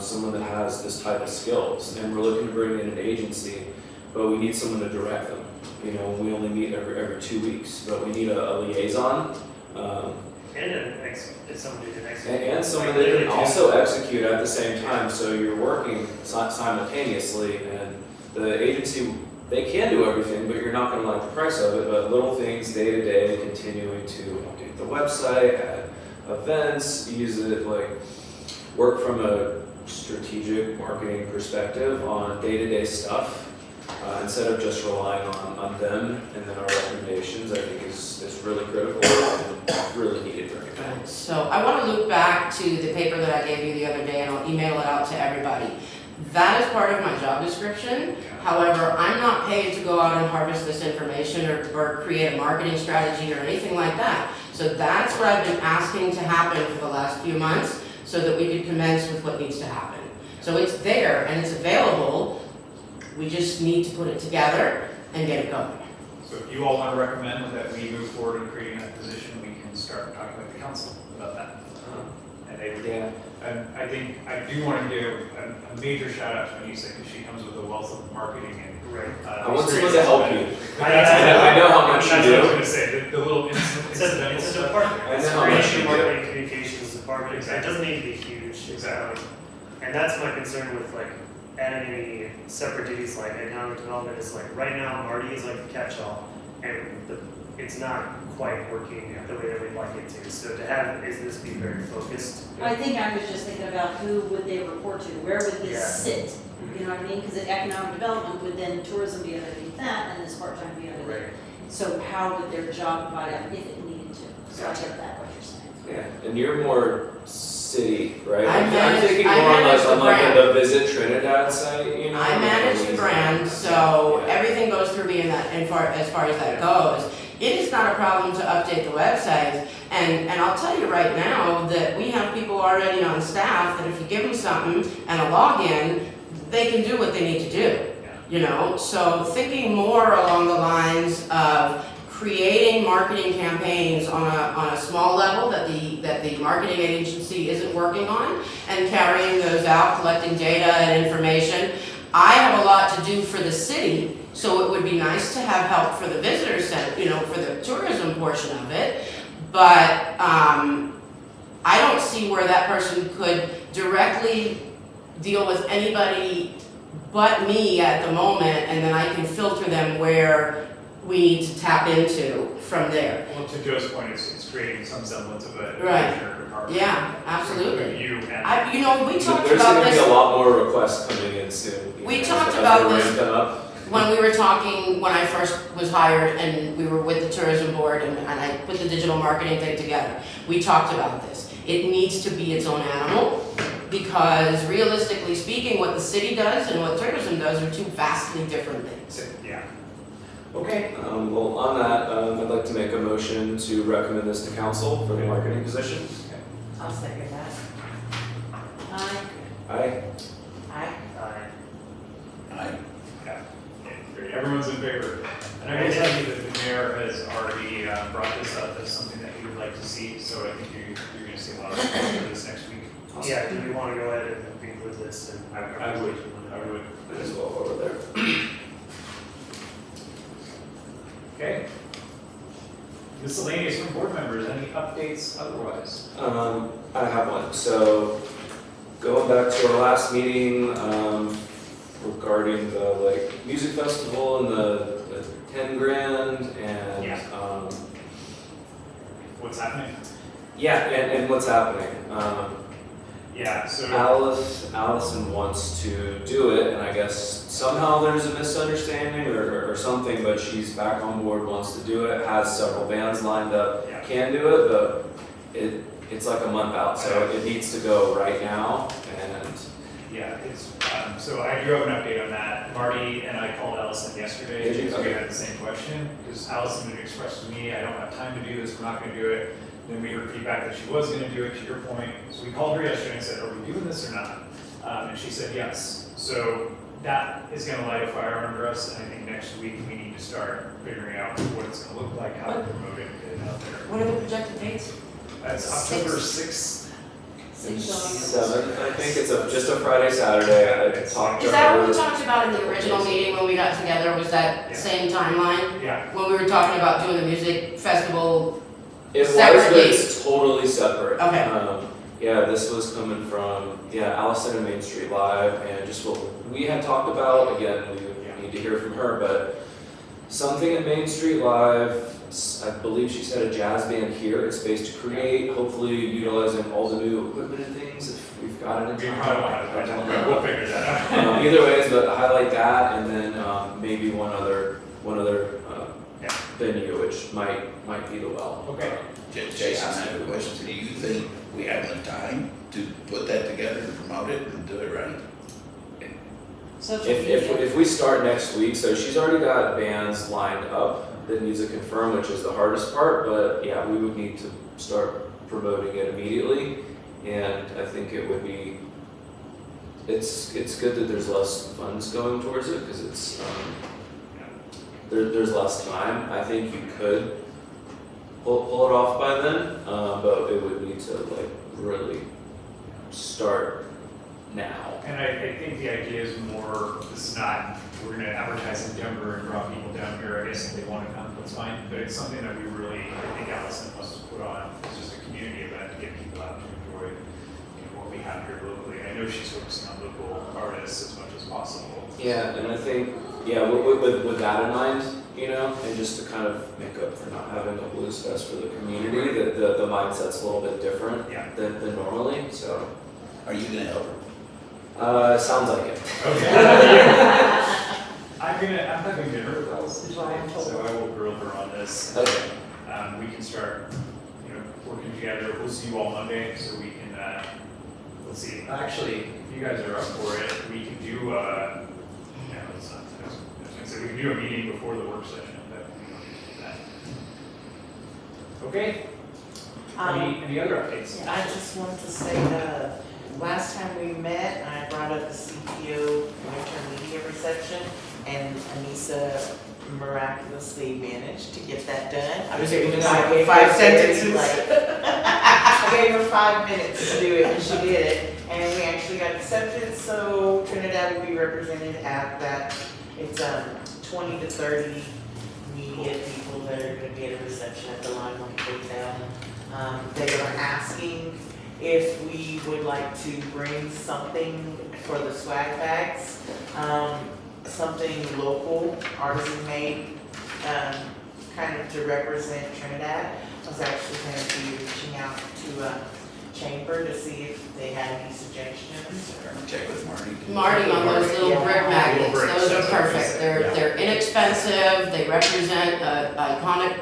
someone that has this type of skills, and we're looking to bring in an agency, but we need someone to direct them. You know, we only meet every 2 weeks, but we need a liaison. And somebody who can execute. And someone that can also execute at the same time, so you're working simultaneously, and the agency they can do everything, but you're not gonna like the price of it, but little things day to day, continuing to update the website, add events, use it, like, work from a strategic marketing perspective on day-to-day stuff, instead of just relying on them and then our recommendations, I think is really critical and really needed right now. So I want to loop back to the paper that I gave you the other day, and I'll email it out to everybody. That is part of my job description. However, I'm not paid to go out and harvest this information or create a marketing strategy or anything like that. So that's what I've been asking to happen for the last few months so that we could commence with what needs to happen. So it's there and it's available. We just need to put it together and get it going. So if you all want to recommend that we move forward in creating that position, we can start talking with the council about that. And they would, Yeah. and I think, I do want to give a major shout out to Anissa, because she comes with a wealth of marketing and. I want someone to help you. I know how much you That's do. what I was gonna say, the little incidental It's a stuff. department. I know It's how much creation, you do. marketing, communications department. It Exactly. doesn't need to be huge. Exactly. And that's my concern with like adding any separate duties like economic development is like right now Marty is like the catch-all and it's not quite working the way that we'd like it to. So to have this be very focused. I think I was just thinking about who would they report to, where would this Yeah. sit? You know what I mean? Because economic development would then tourism be underneath that, and this part-time be underneath. Right. So how would their job divide up if it needed to? So I get that, what you're saying. Yeah, and you're more city, right? I I'm manage- thinking I more on manage like, the brand. the Visit Trinidad site, you know? I manage the brand, so Yeah. everything goes through me in that, as far as that goes. It is not a problem to update the website, and I'll tell you right now that we have people already on staff that if you give them something and a login, they can do what they need to do, you know? So thinking more along the lines of creating marketing campaigns on a small level that the marketing agency isn't working on, and carrying those out, collecting data and information. I have a lot to do for the city, so it would be nice to have help for the visitor center, you know, for the tourism portion of it. But I don't see where that person could directly deal with anybody but me at the moment, and then I can filter them where we need to tap into from there. Well, to Joe's point, it's creating some semblance of a Right. commissioner department. Yeah, absolutely. With you and. You know, we talked There's about gonna be this a lot more requests coming in soon. you We know, talked as about we're this ramping up. when we were talking, when I first was hired and we were with the tourism board and I put the digital marketing thing together. We talked about this. It needs to be its own animal, because realistically speaking, what the city does and what tourism does are two vastly different things. Yeah. Okay. Well, on that, I'd like to make a motion to recommend this to council for the marketing position. I'll second that. Aye. Aye. Everyone's in favor. And I will tell you that the mayor has already brought this up as something that he would like to see, so I think you're gonna see a lot of support for this next week. Yeah, do we want to go ahead and include this? And I would. As well over there. Okay. Miscellaneous from board members, any updates otherwise? I have one. So going back to our last meeting, regarding the music festival and the 10 grand and Yeah. What's happening? and what's happening. Yeah, so. Allison wants to do it, and I guess somehow there's a misunderstanding or something, but she's back on board, wants to do it, has several bands lined up, Yeah. can do it, but it's like a month out, so it needs to go right now, and Yeah, it's, so I do have an update on that. Marty and I called Allison yesterday, Did you? because we Okay. had the same question, because Allison had expressed to me, I don't have time to do this, we're not gonna do it. Then we heard feedback that she was gonna do it, to your point. So we called her yesterday and said, are we doing this or not? And she said yes. So that is gonna light a fire under us, and I think next week we need to start figuring out what it's gonna look like, how to promote it, get it out there. What are the projected dates? That's October 6th. and 7th, I think, it's just a Friday, Saturday, I talked to Is that what we her. talked about in the original meeting when we got together? Was that Yeah. same timeline? Yeah, When we were talking about doing the music festival? It was, separately? but it's totally separate. Okay. Yeah, this was coming from, Allison and Main Street Live, and just what we had talked about, again, we would need to hear from her, but something at Main Street Live, I believe she said a jazz band here in Space to Create, hopefully utilizing all the new equipment and things, if we've got it in We time. probably won't have I time. don't know. We'll figure that out. Either ways, but highlight that, and then maybe one other Yeah. venue, which might be the well. Okay. Jason, I have a question. Do you think we have the time to put that together and promote it and do it right? Social If media. we start next week, so she's already got bands lined up that needs to confirm, which is the hardest part, but yeah, we would need to start promoting it immediately, and I think it would be, it's good that there's less funds going towards it, because it's, there's less time. I think you could pull it off by then, but it would need to like really start now. And I think the idea is more, this is not, we're gonna advertise in Denver and draw people down here, I guess if they wanna come, that's fine, but it's something that we really, I think Allison wants to put on, it's just a community event to get people out to enjoy, what we have here locally. I know she's focusing on local artists as much as possible. Yeah, and I think, with that in mind, and just to kind of make up for not having a blues fest for the community, that the mindset's a little bit different Yeah. than normally, so. Are you gonna help her? Sounds like it. Okay. I'm having dinner with Allison tonight, so I will grill her on this. Okay. We can start, working together. We'll see you all Monday, so we can, let's see. Actually, if you guys are up for it, we can do, it's not, I was gonna say, we can do a meeting before the work session, but we don't need to do that. Okay, any other updates? I just wanted to say, last time we met, I brought up the CTO winter media reception, and Anissa miraculously managed to get that done. I was able to I say gave 5 her very, sentences. I gave her 5 minutes to do it, and she did it, and we actually got accepted, so Trinidad will be represented at that. It's 20 to 30 media people that are gonna be at a reception at the Limelight Hotel. They are asking if we would like to bring something for the swag bags, something local, artisan made, kind of to represent Trinidad. I was actually going to be reaching out to Chamber to see if they had any suggestions or. Check with Marty. Marty on those little brick magnets, Little bricks, those are that's what we perfect. said, yeah. They're inexpensive, they represent an iconic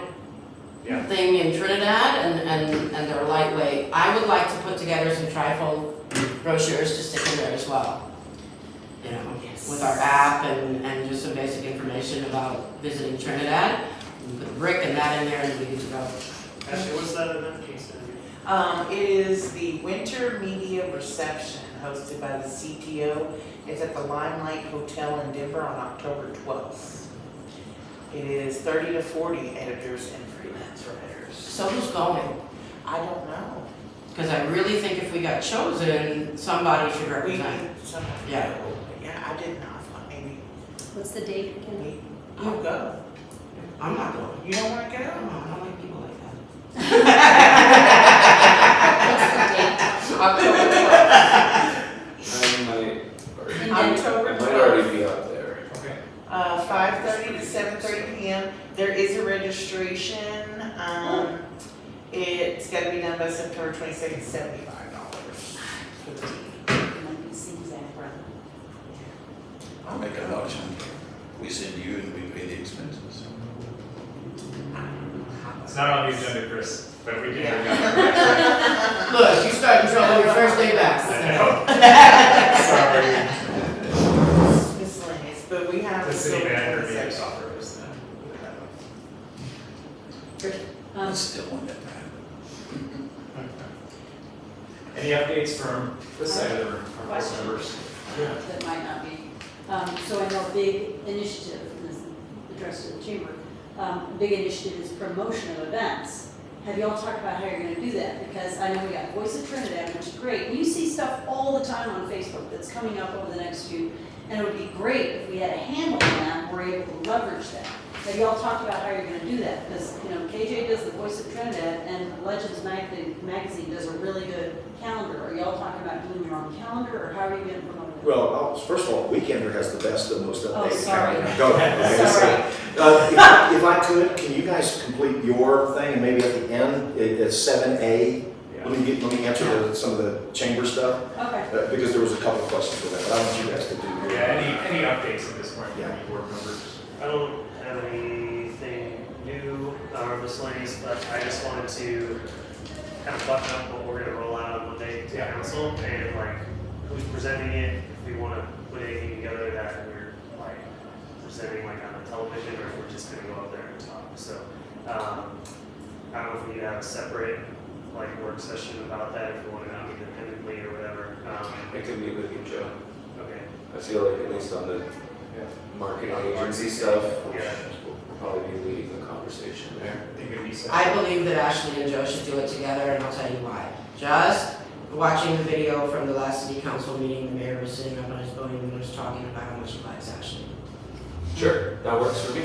Yeah. thing in Trinidad, and they're lightweight. I would like to put together some trifold brochures to stick in there as well. Yes. With our app and just some basic information about visiting Trinidad. We put a brick and that in there and we get to go. Ashley, what's that event case? It is the Winter Media Reception hosted by the CTO. It's at the Limelight Hotel in Denver on October 12th. It is 30 to 40 editors and freelance writers. So who's going? I don't know. Because I really think if we got chosen, somebody should We represent. need somebody to Yeah. go. Yeah, I didn't know. I thought maybe What's the date again? you go. I'm not going. You don't want to go? I don't like people like that. What's the date? October I 12th. might already be up there. Okay. 5:30 to 7:30 p.m. There is a registration. It's got to be done by September 22nd, $75 for the team. I'll make a motion. We send you and we pay the expenses. It's not on the agenda, Chris, but we can bring up. Look, you start in trouble your first day back. Sorry. Miscellaneous, but we have. The city until manager the maybe 22nd. software is I still want that. Any updates from this side of the room, from board Question. members? That might not be. So I know a big initiative, and this is addressed to the chamber, a big initiative is promotion of events. Have y'all talked about how you're gonna do that? Because I know we got Voice of Trinidad, which is great. And you see stuff all the time on Facebook that's coming up over the next few, and it would be great if we had a handle on that and we're able to leverage that. Have y'all talked about how you're gonna do that? Because, KJ does the Voice of Trinidad, and Legends magazine does a really good calendar. Are y'all talking about doing your own calendar, or how are you gonna promote it? Well, first of all, Weekender has the best and most Oh, updated sorry. calendar. Go ahead. Okay, Sorry. so, if I could, can you guys complete your thing and maybe at the end, it's 7A? Yeah. Let me answer some of the chamber stuff, Okay. because there was a couple of questions for that, but I want you guys to do your. Yeah, any updates at this point from Yeah. any board members? I don't have anything new or miscellaneous, but I just wanted to kind of button up what we're gonna roll out on Monday to council and like who's presenting it, if we wanna put anything together that we're like presenting like on the television or if we're just gonna go out there and talk. So, I don't know if we need to have a separate like work session about that, if we want to meet independently or whatever. I can meet with you, Joe. Okay. I feel like at least on the marketing agency stuff, Yeah. we'll probably be leading the conversation there. I think it'd be safe. I believe that Ashley and Joe should do it together, and I'll tell you why. Just watching the video from the last city council meeting, the mayor was sitting up on his podium and was talking about how much he likes Ashley. Sure, that works for me.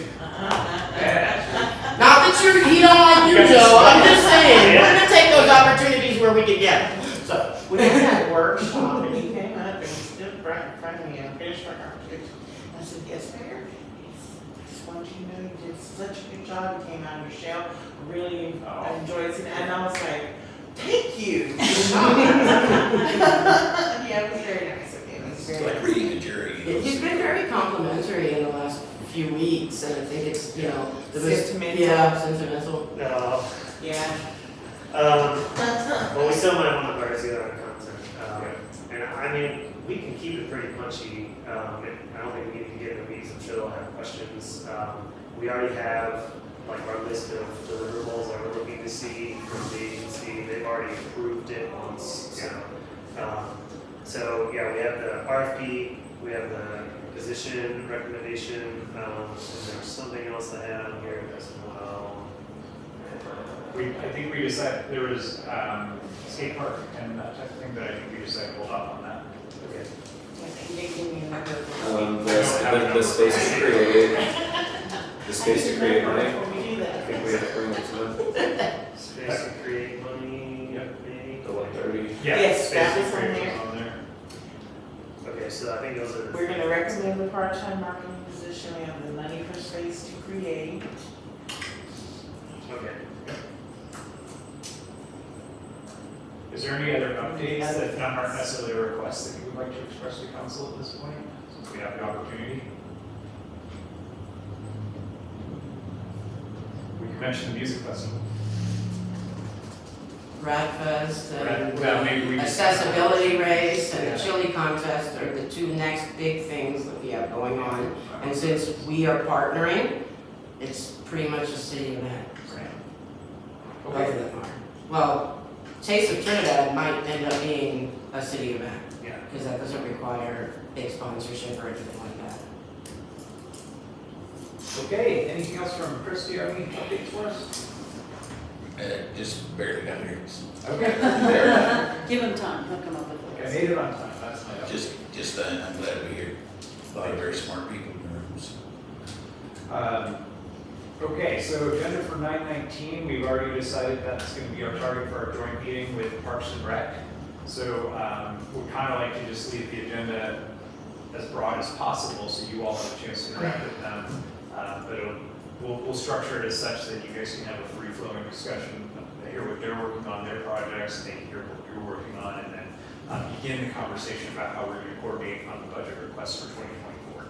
Not that you don't like you, Joe, I'm just saying, we're gonna take those opportunities where we can get them, so. We had a workshop and he came up and stood right in front of me and finished our conversation. I said, yes, Mayor. I just want you to know you did such a good job. You came out of your shell. Really enjoyed it. And I was like, thank you. Yeah, it was very nice of him. It was It's very like nice. reading a jury. You know, He's been very complimentary in the last few weeks, and I think it's, you know, Sentimental. Yeah, sentimental. No. Yeah. Well, we still might want to parse the other content. And I mean, we can keep it pretty punchy. I don't think we need to get in the weeds. I'm sure they'll have questions. We already have like our list of deliverables that we're looking to see from the agency. They've already approved it once. So yeah, we have the RFP, we have the position recommendation, and there's something else I had on here as well. I think we decided, there was, skate park and that type of thing, but I think we decided to hold off on that. Okay. The space to create, the space to create money. When we do I that. think we have to bring it to them, Space to create money, maybe? the 130. Yes, that Space was on Creative there. on there. Okay, so I think those are the. We're gonna recommend the part-time marketing position. We have the money for space to create. Okay. Is there any other updates that aren't necessarily requests that you would like to express to council at this point, since we have the opportunity? We can mention the music festival. Radfest Well, maybe we and just- accessibility race and Yeah. the chili contest are the two next big things that we have going on. And since we are partnering, it's pretty much a city event, both Okay. of them are. Well, Taste of Trinidad might end up being a city event, Yeah. because that doesn't require big sponsorship or anything like that. Okay, anything else from Chris? Do you have any updates for us? Just barely got here. Okay. Give him time, he'll come up with I it. made it on time, that's my update. Just, I'm glad to be here. A lot of very smart people in the rooms. Okay, so agenda for 9/19, we've already decided that's going to be our target for our joint meeting with Parks and Rec. So we'd kind of like to just leave the agenda as broad as possible so you all have a chance to interact with them. But we'll structure it as such that you guys can have a free-flowing discussion, hear what they're working on, their projects, they hear what you're working on, and then begin the conversation about how we're going to coordinate on the budget requests for 2024.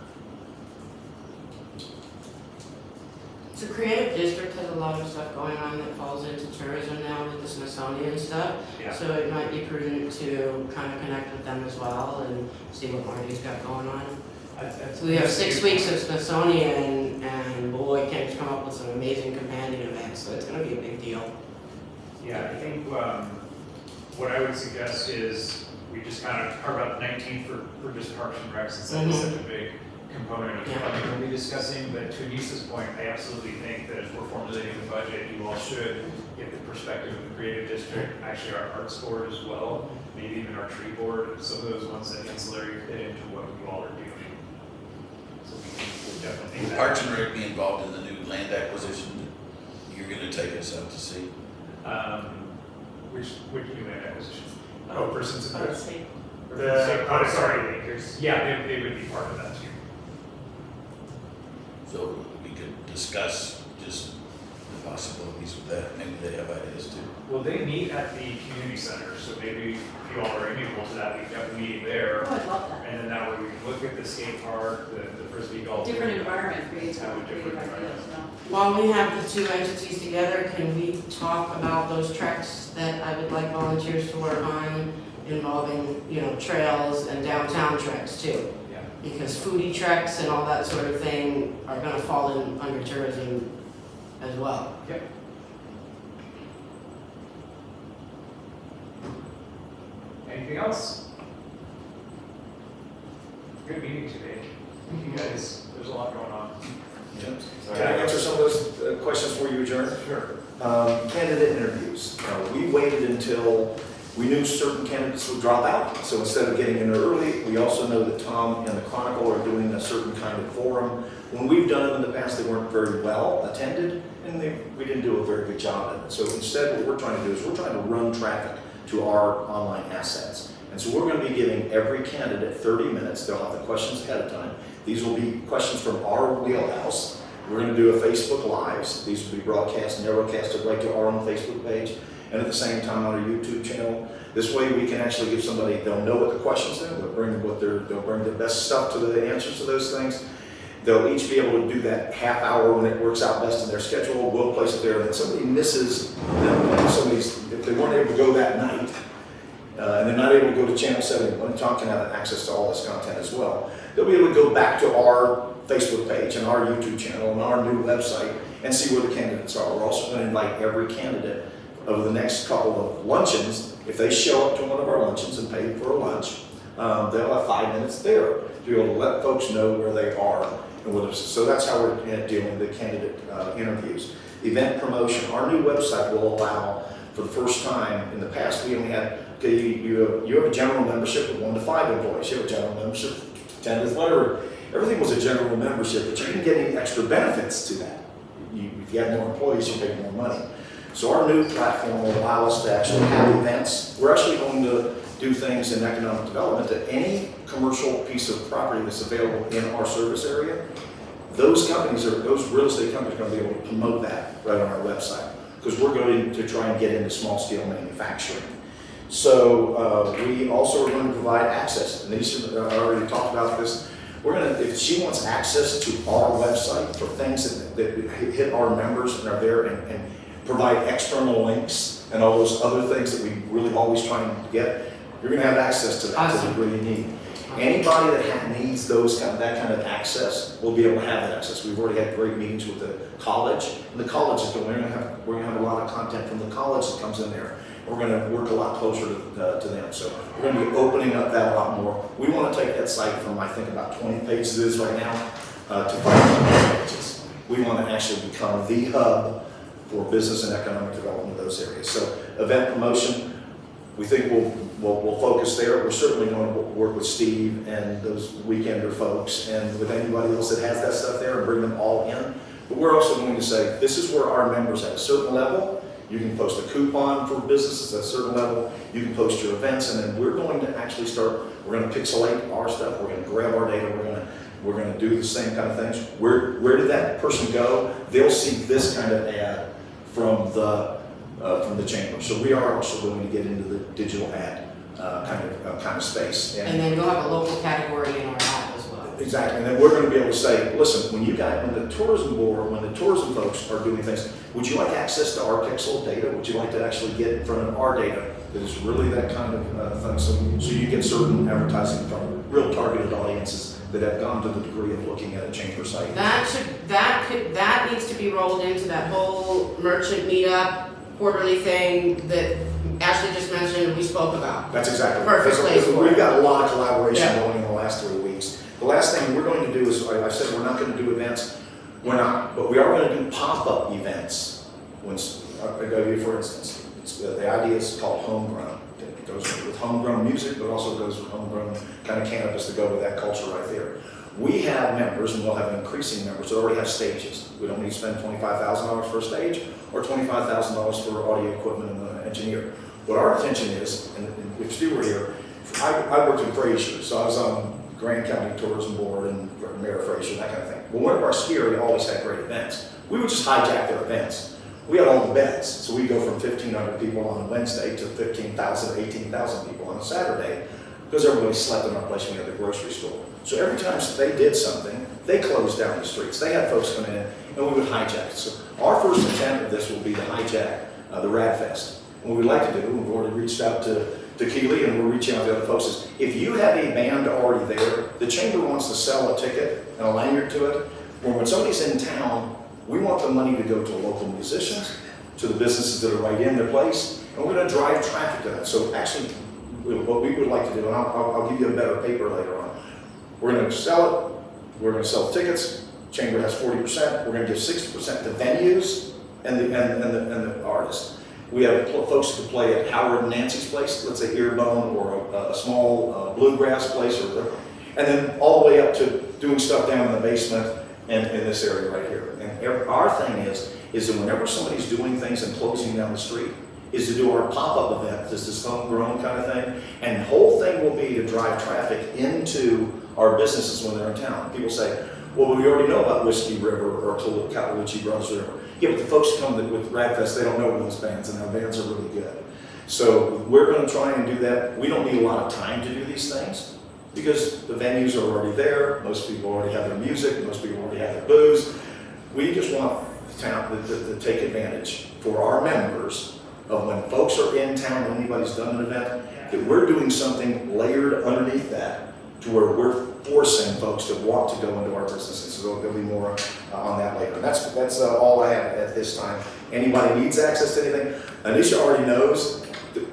So Creative District has a lot of stuff going on that falls into tourism now with the Smithsonian stuff. Yeah. So it might be prudent to kind of connect with them as well and see what Marty's got going on. So we have 6 weeks of Smithsonian, and boy, Ken's come up with some amazing companion events, so it's gonna be a big deal. Yeah, I think what I would suggest is we just kind of carve out the 19th for just Parks and Recs, since that is such a big component of Yeah. what we're going to be discussing. But to Anissa's point, I absolutely think that as we're formulating the budget, you all should get the perspective of the creative district, actually our arts board as well, maybe even our tree board, some of those ones that ancillary fit into what you all are doing. So we definitely think Will that. Parks and Rec be involved in the new land acquisition that you're gonna take us out to see? Which new land acquisition? Oh, for Cincinnati. Or for the sake- The sorry. party makers. Yeah, they would be part of that too. So we could discuss just the possibilities with that, maybe they have ideas too. Well, they meet at the community center, so maybe if you all are amenable to that, we can have a meeting there. Oh, I'd love that. And then that way we can look at the skate park, the frisbee golf. Different environment creates Have a more creative different ideas, no? While we have the two entities together, can we talk about those treks that I would like volunteers to work on involving, you know, trails and downtown treks too? Yeah. Because foodie treks and all that sort of thing are gonna fall in under tourism as well. Yep. Anything else? Good meeting today. Thank you guys. There's a lot going on. Can I answer some of those questions for you, Adjourn? Sure. Candidate interviews. We waited until we knew certain candidates would drop out. So instead of getting in early, we also know that Tom and the Chronicle are doing a certain kind of forum. When we've done it in the past, they weren't very well attended, and we didn't do a very good job at it. So instead, what we're trying to do is we're trying to run traffic to our online assets. And so we're going to be giving every candidate 30 minutes. They'll have the questions ahead of time. These will be questions from our wheelhouse. We're going to do a Facebook Lives. These will be broadcast, narrowcasted right to our own Facebook page, and at the same time on our YouTube channel. This way we can actually give somebody, they'll know what the questions are, they'll bring the best stuff to the answers to those things. They'll each be able to do that half hour when it works out best in their schedule. We'll place it there, and then somebody misses them, if they weren't able to go that night, and they're not able to go to Channel 71, and Tom can have access to all this content as well. They'll be able to go back to our Facebook page and our YouTube channel and our new website and see where the candidates are. We're also going to invite every candidate over the next couple of luncheons. If they show up to one of our luncheons and pay for a lunch, they'll have 5 minutes there to be able to let folks know where they are. And so that's how we're dealing with the candidate interviews. Event promotion. Our new website will allow, for the first time, in the past we only had, okay, you have a general membership of 1 to 5 employees. You have a general membership, 10 to whatever. Everything was a general membership, but you didn't get any extra benefits to that. If you had more employees, you paid more money. So our new platform will allow us to actually have events. We're actually going to do things in economic development that any commercial piece of property that's available in our service area, those companies, or those real estate companies, are going to be able to promote that right on our website, because we're going to try and get into small scale manufacturing. So we also are going to provide access, and these I already talked about this. We're going to, if she wants access to our website for things that hit our members and are there and provide external links and all those other things that we really always trying to get, you're going to have access to that to the degree you need. Anybody that needs that kind of access will be able to have that access. We've already had great meetings with the college, and the college is going. We're going to have a lot of content from the college that comes in there. We're going to work a lot closer to them. So we're going to be opening up that a lot more. We want to take that site from, I think, about 20 pages it is right now to 500 pages. We want to actually become the hub for business and economic development of those areas. So event promotion, we think we'll focus there. We're certainly going to work with Steve and those weekender folks and with anybody else that has that stuff there and bring them all in. But we're also going to say, this is where our members at a certain level. You can post a coupon for businesses at a certain level. You can post your events, and then we're going to actually start, we're going to pixelate our stuff. We're going to grab our data. We're going to do the same kind of things. Where did that person go? They'll see this kind of ad from the chamber. So we are also going to get into the digital ad kind of space. And then you'll have a local category in our app as well. Exactly, and then we're going to be able to say, listen, when the tourism board, when the tourism folks are doing things, would you like access to our pixel data? Would you like to actually get in front of our data that is really that kind of thing? So you get certain advertising from real targeted audiences that have gone to the degree of looking at a chamber site. That needs to be rolled into that whole merchant meetup quarterly thing that Ashley just mentioned and we spoke about. That's exactly Perfect place for We've it. got a lot of collaboration Yeah. going in the last 3 weeks. The last thing we're going to do is, like I said, we're not going to do events. We're not, but we are going to do pop-up events. I'll give you, for instance, the idea is called homegrown. It goes with homegrown music, but also goes with homegrown kind of cannabis to go with that culture right there. We have members, and we'll have increasing members, that already have stages. We don't need to spend $25,000 for a stage or $25,000 for audio equipment and an engineer. What our intention is, and if Stu were here, I worked in Fraser, so I was on Grand County Tourism Board and Mayor Fraser, that kind of thing. Well, one of our ski area always had great events. We would just hijack their events. We had all the beds, so we'd go from 1,500 people on a Wednesday to 15,000, 18,000 people on a Saturday, because everybody slept in our place when we had the grocery store. So every time they did something, they closed down the streets. They had folks come in, and we would hijack. So our first attempt at this will be to hijack the Rad Fest. What we'd like to do, we've already reached out to Keely, and we're reaching out to other folks, is if you have a band already there, the chamber wants to sell a ticket and a lanyard to it, or when somebody's in town, we want the money to go to local musicians, to the businesses that are right in their place, and we're going to drive traffic to that. So actually, what we would like to do, and I'll give you a better paper later on, we're going to sell it, we're going to sell tickets, chamber has 40%, we're going to give 60% to venues and the artists. We have folks who can play at Howard and Nancy's place, let's say Earbone, or a small bluegrass place, or whatever. And then all the way up to doing stuff down in the basement and in this area right here. And our thing is that whenever somebody's doing things and closing down the street, is to do our pop-up event, this homegrown kind of thing. And the whole thing will be to drive traffic into our businesses when they're in town. People say, well, we already know about Whiskey River or Calawoochee Brothers River. Yeah, but the folks who come with Radfest, they don't know those bands, and our bands are really good. So we're going to try and do that. We don't need a lot of time to do these things because the venues are already there. Most people already have their music. Most people already have their booze. We just want the town to take advantage for our members of when folks are in town and anybody's done an event, that we're doing something layered underneath that to where we're forcing folks to want to go into our businesses. So there'll be more on that later. And that's all I have at this time. Anybody needs access to anything, Anisha already knows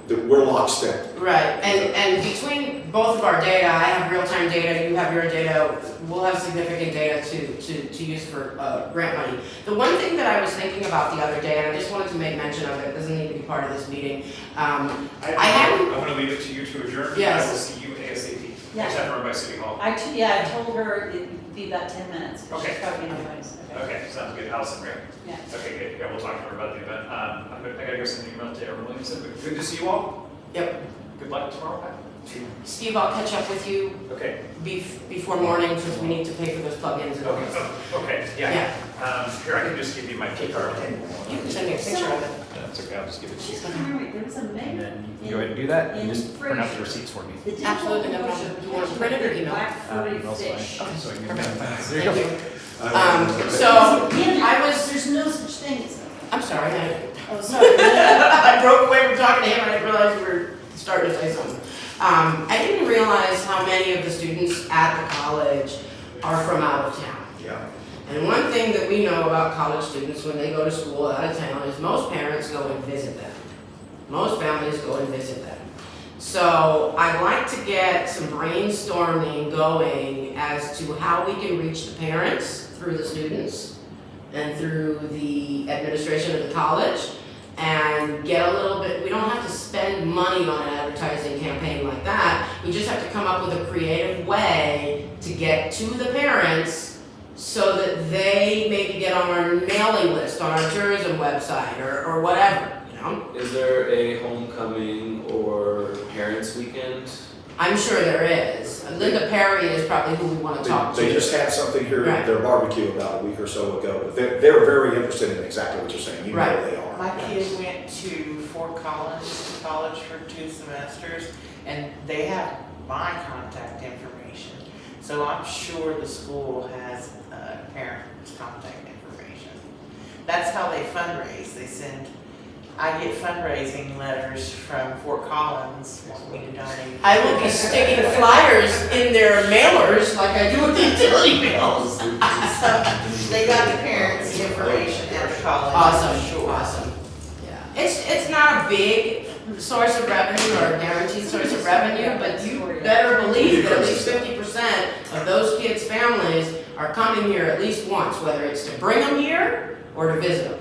that we're lockstep. Right, and between both of our data, I have real-time data, you have your data, we'll have significant data to use for grant money. The one thing that I was thinking about the other day, and I just wanted to make mention of it, doesn't need to be part of this meeting. I'm going to leave it to you to adjourn. Yes. I will see you ASAP. Yeah. Just have to run by City Hall. I told her it'd be about 10 minutes. Okay. She's probably in the place. Okay, sounds good. Allison, right? Yeah. Okay, good. Yeah, we'll talk to her about the event. I gotta go send an email to Aaron Williamson, but good to see you all. Yep. Good luck tomorrow, Pat. Steve, I'll catch up with you Okay. before morning, since we need to pay for those plugins. And Okay. Okay. Yeah. Here, I can just give you my key card. You can send me a picture of it. That's okay. I'll just give it to you. She's coming right, there was a And mayor. then you can go ahead and do that, and in just print out the Fraser. receipts for me. Absolutely, no problem. You want to print it or email? Black-footed Email's fine. fish. Okay, so I can Perfect. there you go. Thank you. So, There's no such thing as. I'm sorry, Oh, sorry. I broke away from talking to him and I realized we were starting to say something. I didn't realize how many of the students at the college are from out of town. Yeah. And one thing that we know about college students when they go to school out of town is most parents go and visit them. Most families go and visit them. So I'd like to get some brainstorming going as to how we can reach the parents through the students and through the administration of the college, and get a little bit, we don't have to spend money on an advertising campaign like that. We just have to come up with a creative way to get to the parents so that they maybe get on our mailing list, on our tourism website, or whatever, you know? Is there a homecoming or parents' weekend? I'm sure there is. Linda Perry is probably who we want to talk to. They just had something here at their barbecue about a week or so ago. But they're very interested in exactly what you're saying. You know Right. they are. My kid went to Fort Collins College for 2 semesters, and they have my contact information. So I'm sure the school has parents' contact information. That's how they fundraise. I get fundraising letters from Fort Collins wanting me to donate. I will be sticking flyers in their mailers like I do with the utility bills. So they got the parents' information at the college. Awesome, I'm sure. awesome. Yeah. It's not a big source of revenue or a guaranteed source of revenue, but you better believe that at least 50% of those kids' families are coming here at least once, whether it's to bring them here or to visit them.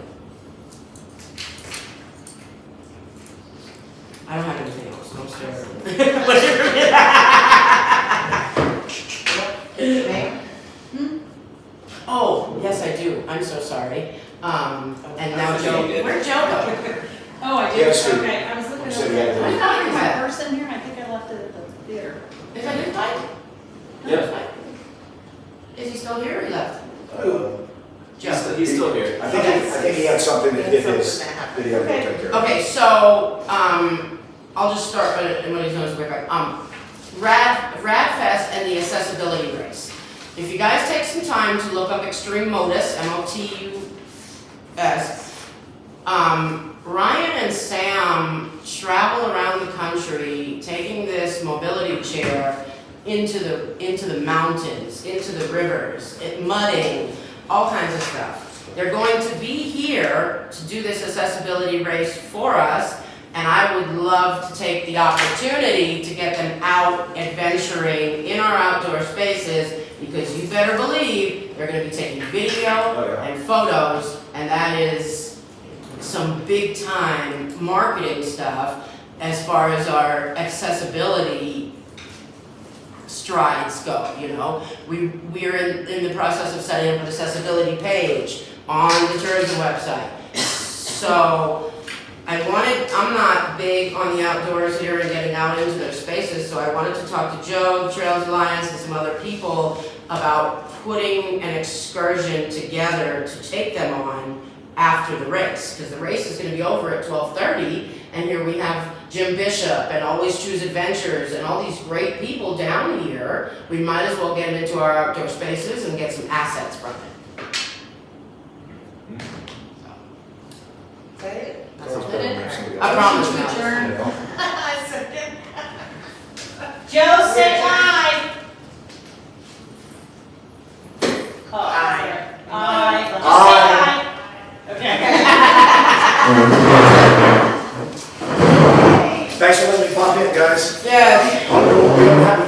I don't have anything else, no Oh, yes, I do. I'm so sorry. And now Joe, where'd Joe go? Oh, I did, Yes, Steve. okay, I was looking You said over you had there. to I leave. thought it was a person here, and I think I left it at the Is that his bike? Yeah. Is he still here or he left? Who? Joe. He's still here. I think he had something that hit his, that he had to go take care of. Okay, so, I'll just start with what he's known as quick. RadFest and the accessibility race. If you guys take some time to look up Extreme Modus, M-O-T-U-S, Ryan and Sam travel around the country taking this mobility chair into the mountains, into the rivers, mudding, all kinds of stuff. They're going to be here to do this accessibility race for us, and I would love to take the opportunity to get them out adventuring in our outdoor spaces, because you better believe they're going to be taking video and photos, and that is some big time marketing stuff as far as our accessibility strides go, you know. We're in the process of setting up an accessibility page on the tourism website. So I'm not big on the outdoors here and getting out into those spaces, so I wanted to talk to Joe, Trails Alliance, and some other people about putting an excursion together to take them on after the race, because the race is going to be over at 12:30, and here we have Jim Bishop and Always Choose Adventures and all these great people down here. We might as well get them into our outdoor spaces and get some assets from it. Is that it? I promise Motion to not. adjourn. I second. Joe, say aye. Aye. Aye. Aye. Okay. Thanks for letting me pop in, guys. Yes. We don't have